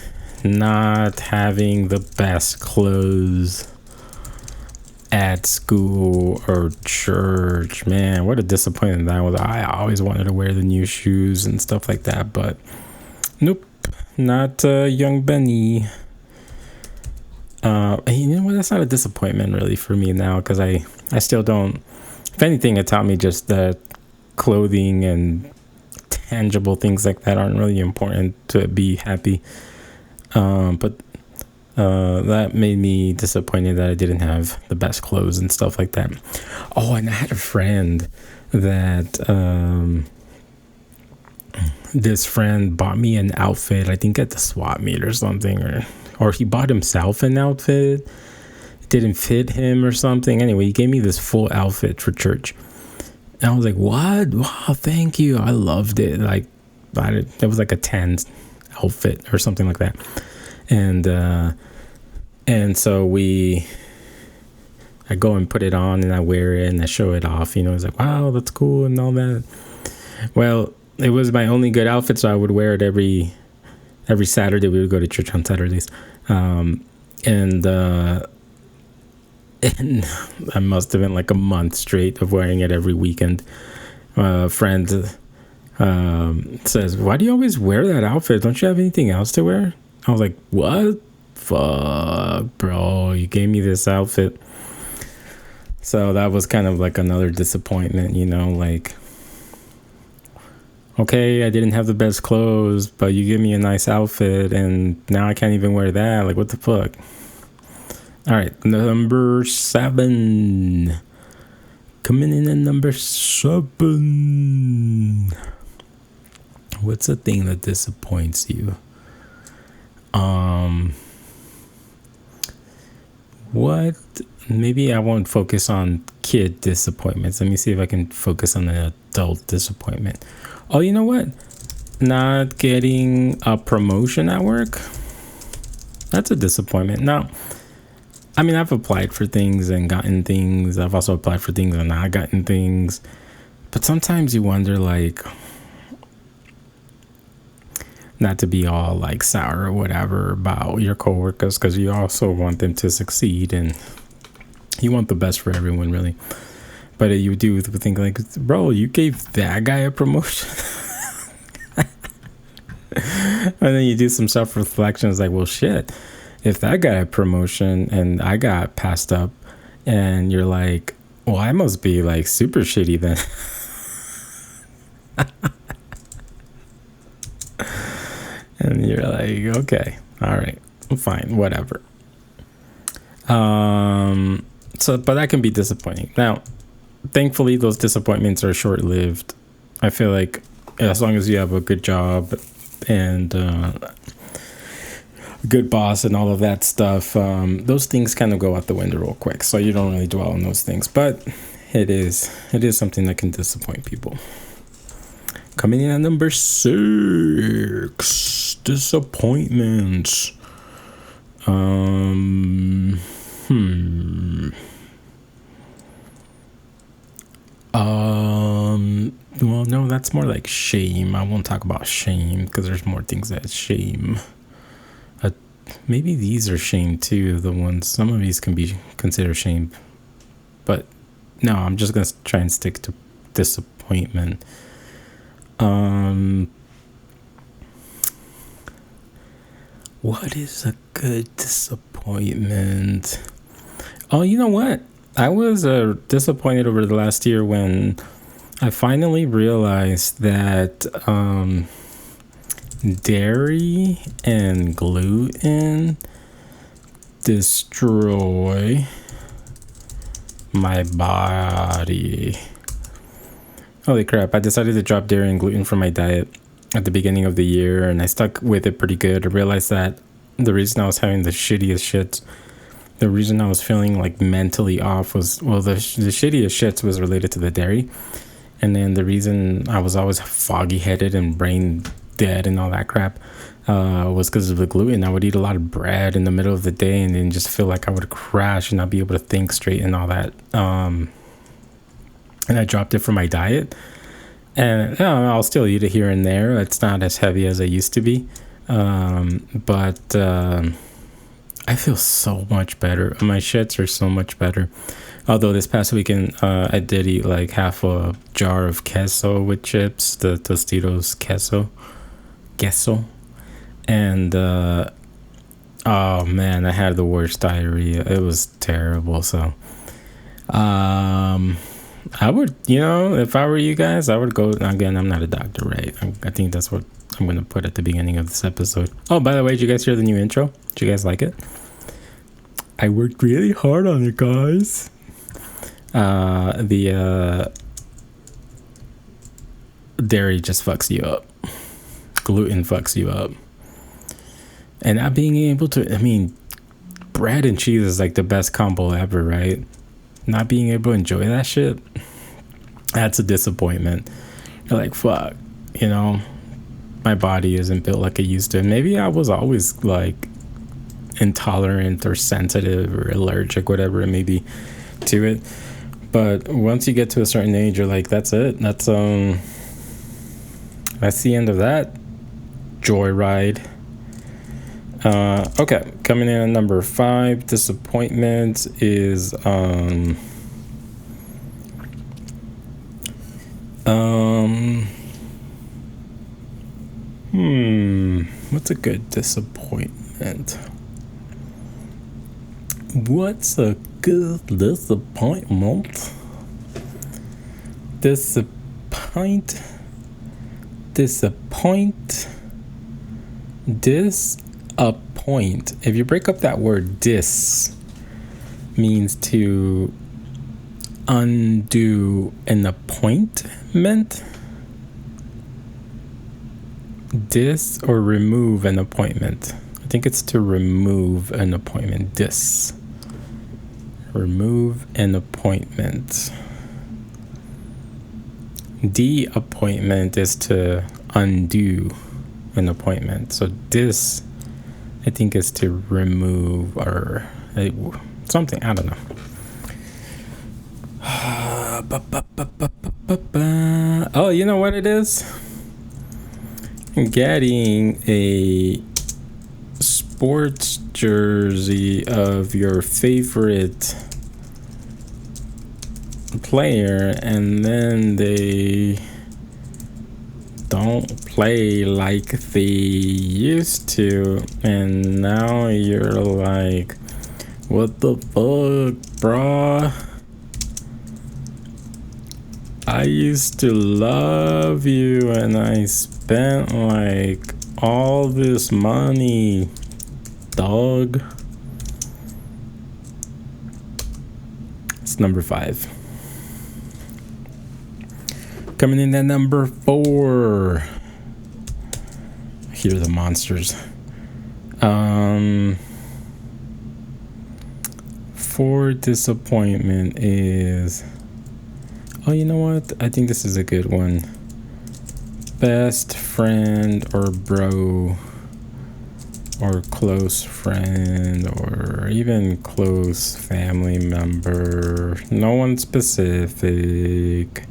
not having the best clothes at school or church. Man, what a disappointment that was. I always wanted to wear the new shoes and stuff like that, but Nope, not young Benny. You know what? That's not a disappointment really for me now, because I still don't. If anything, it taught me just that clothing and tangible things like that aren't really important to be happy. But that made me disappointed that I didn't have the best clothes and stuff like that. Oh, and I had a friend that this friend bought me an outfit, I think at the swap meet or something, or he bought himself an outfit. It didn't fit him or something. Anyway, he gave me this full outfit for church. And I was like, what? Wow, thank you. I loved it. Like, it was like a tan outfit or something like that. And so I go and put it on and I wear it and I show it off. It's like, wow, that's cool and all that. Well, it was my only good outfit, so I would wear it every Saturday. We would go to church on Saturdays. And I must have been like a month straight of wearing it every weekend. Friend says, why do you always wear that outfit? Don't you have anything else to wear? I was like, what? Fuck, bro, you gave me this outfit. So that was kind of like another disappointment, like, okay, I didn't have the best clothes, but you give me a nice outfit and now I can't even wear that. Like, what the fuck? All right, number 7. Coming in at number 7. What's a thing that disappoints you? What? Maybe I won't focus on kid disappointments. Let me see if I can focus on an adult disappointment. Oh, you know what? Not getting a promotion at work. That's a disappointment. Now, I mean, I've applied for things and gotten things. I've also applied for things and not gotten things. But sometimes you wonder, like, not to be all like sour or whatever about your coworkers, because you also want them to succeed and you want the best for everyone, really. But you do think like, bro, you gave that guy a promotion. And then you do some self-reflection. It's like, well, shit, if that got a promotion and I got passed up, and you're like, well, I must be like super shitty then. And you're like, okay, all right, fine, whatever. But that can be disappointing. Now, thankfully, those disappointments are short-lived. I feel like as long as you have a good job and a good boss and all of that stuff, those things kind of go out the window real quick. So you don't really dwell on those things. But it is something that can disappoint people. Coming in at number 6, disappointments. Well, no, that's more like shame. I won't talk about shame because there's more things that shame. Maybe these are shame too. Some of these can be considered shame, but no, I'm just gonna try and stick to disappointment. What is a good disappointment? Oh, you know what? I was disappointed over the last year when I finally realized that dairy and gluten destroy my body. Holy crap, I decided to drop dairy and gluten from my diet at the beginning of the year, and I stuck with it pretty good. I realized that the reason I was having the shittiest shits, the reason I was feeling like mentally off was, well, the shittiest shits was related to the dairy. And then the reason I was always foggy headed and brain dead and all that crap was because of the gluten. I would eat a lot of bread in the middle of the day and then just feel like I would crash and not be able to think straight and all that. And I dropped it from my diet. And I'll still eat it here and there. It's not as heavy as I used to be. But I feel so much better. My shits are so much better. Although this past weekend, I did eat like half a jar of queso with chips, the Tostitos queso. And oh man, I had the worst diarrhea. It was terrible. So I would, if I were you guys, I would go. Again, I'm not a doctor, right? I think that's what I'm gonna put at the beginning of this episode. Oh, by the way, did you guys hear the new intro? Did you guys like it? I worked really hard on it, guys. The dairy just fucks you up. Gluten fucks you up. And not being able to, bread and cheese is like the best combo ever, right? Not being able to enjoy that shit, that's a disappointment. You're like, fuck, my body isn't built like it used to. Maybe I was always like intolerant or sensitive or allergic, whatever it may be, to it. But once you get to a certain age, you're like, that's it. That's the end of that joyride. Okay, coming in at number 5, disappointment is what's a good disappointment? What's a good disappointment? Disappoint. If you break up that word, dis means to undo an appointment. Dis or remove an appointment. I think it's to remove an appointment. Dis. Remove an appointment. De-appointment is to undo an appointment. So dis, I think, is to remove or something. I don't know. Oh, you know what it is? Getting a sports jersey of your favorite player, and then they don't play like they used to, and now you're like, what the fuck, brah? I used to love you, and I spent like all this money, dog. It's number 5. Coming in at number 4. Here are the monsters. 4 disappointment is, oh, you know what? I think this is a good one. Best friend or bro or close friend or even close family member. No one specific.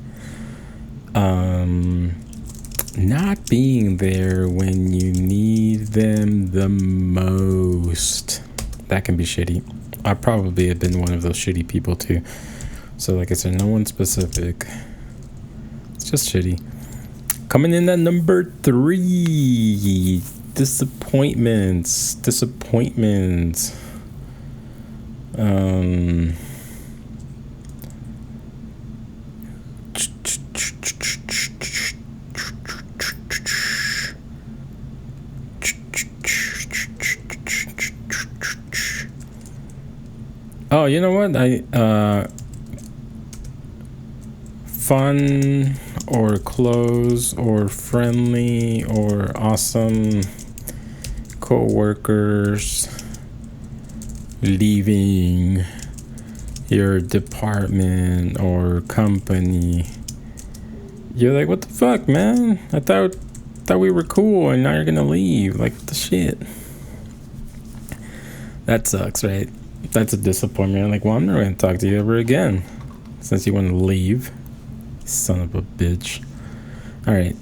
Not being there when you need them the most. That can be shitty. I probably have been one of those shitty people too. So like I said, no one specific. It's just shitty. Coming in at number 3. Disappointments. Oh, you know what? Fun or close or friendly or awesome co-workers leaving your department or company. You're like, what the fuck, man? I thought we were cool, and now you're gonna leave. Like, what the shit? That sucks, right? That's a disappointment. Like, well, I'm never gonna talk to you ever again since you want to leave. Son of a bitch. All right,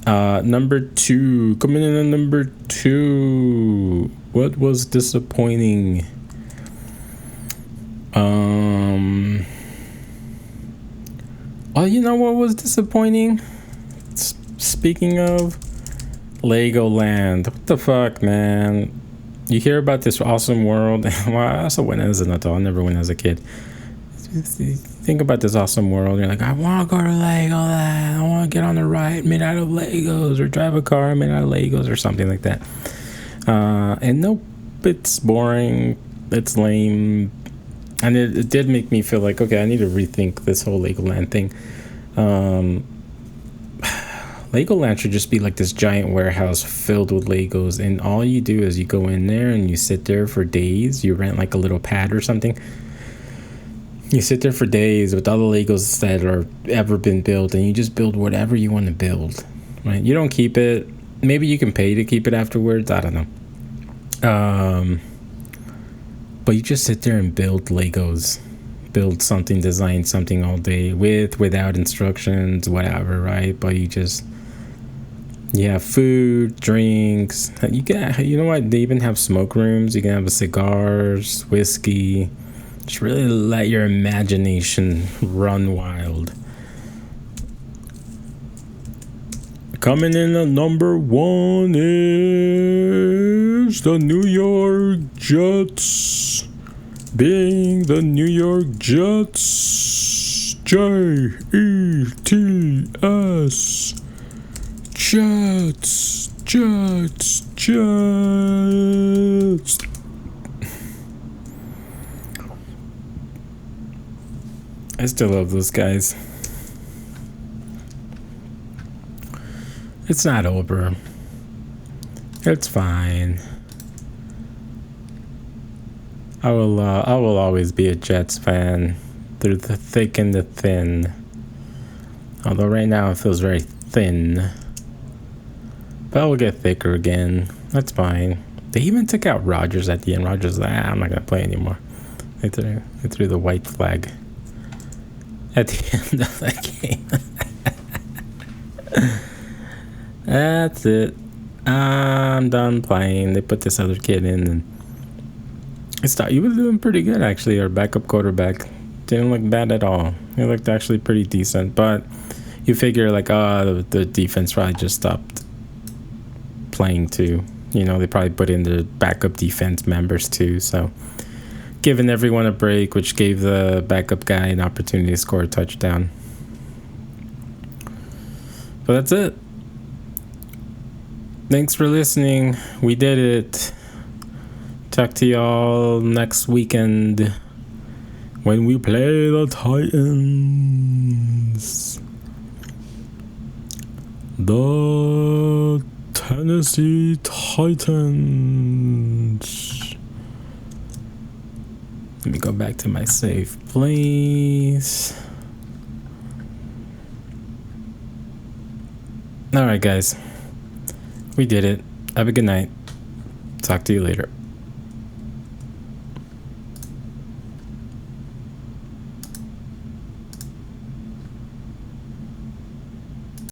number 2. Coming in at number 2. What was disappointing? Oh, you know what was disappointing? Speaking of, Legoland. What the fuck, man? You hear about this awesome world. Well, I also went as an adult. I never went as a kid. Think about this awesome world. You're like, I want to go to Legoland. I want to get on a ride made out of Legos, or drive a car made out of Legos, or something like that. And nope, it's boring. It's lame. And it did make me feel like, okay, I need to rethink this whole Legoland thing. Legoland should just be like this giant warehouse filled with Legos, and all you do is you go in there and you sit there for days. You rent like a little pad or something. You sit there for days with all the Legos that are ever been built, and you just build whatever you want to build, right? You don't keep it. Maybe you can pay to keep it afterwards. I don't know. But you just sit there and build Legos. Build something, design something all day, without instructions, whatever, right? But you have food, drinks. You know what? They even have smoke rooms. You can have cigars, whiskey. Just really let your imagination run wild. Coming in at number 1 is the New York Jets. Being the New York Jets. Jets. Jets. I still love those guys. It's not over. It's fine. I will always be a Jets fan through the thick and the thin. Although right now it feels very thin. But we'll get thicker again. That's fine. They even took out Rodgers at the end. Rodgers was like, I'm not going to play anymore. They threw the white flag at the end of that game. That's it. I'm done playing. They put this other kid in, and he was doing pretty good, actually. Our backup quarterback didn't look bad at all. He looked actually pretty decent, but you figure like, the defense probably just stopped playing too. You know, they probably put in the backup defense members too, so giving everyone a break, which gave the backup guy an opportunity to score a touchdown. But that's it. Thanks for listening. We did it. Talk to y'all next weekend when we play the Titans. The Tennessee Titans. Let me go back to my safe place. All right, guys. We did it. Have a good night. Talk to you later.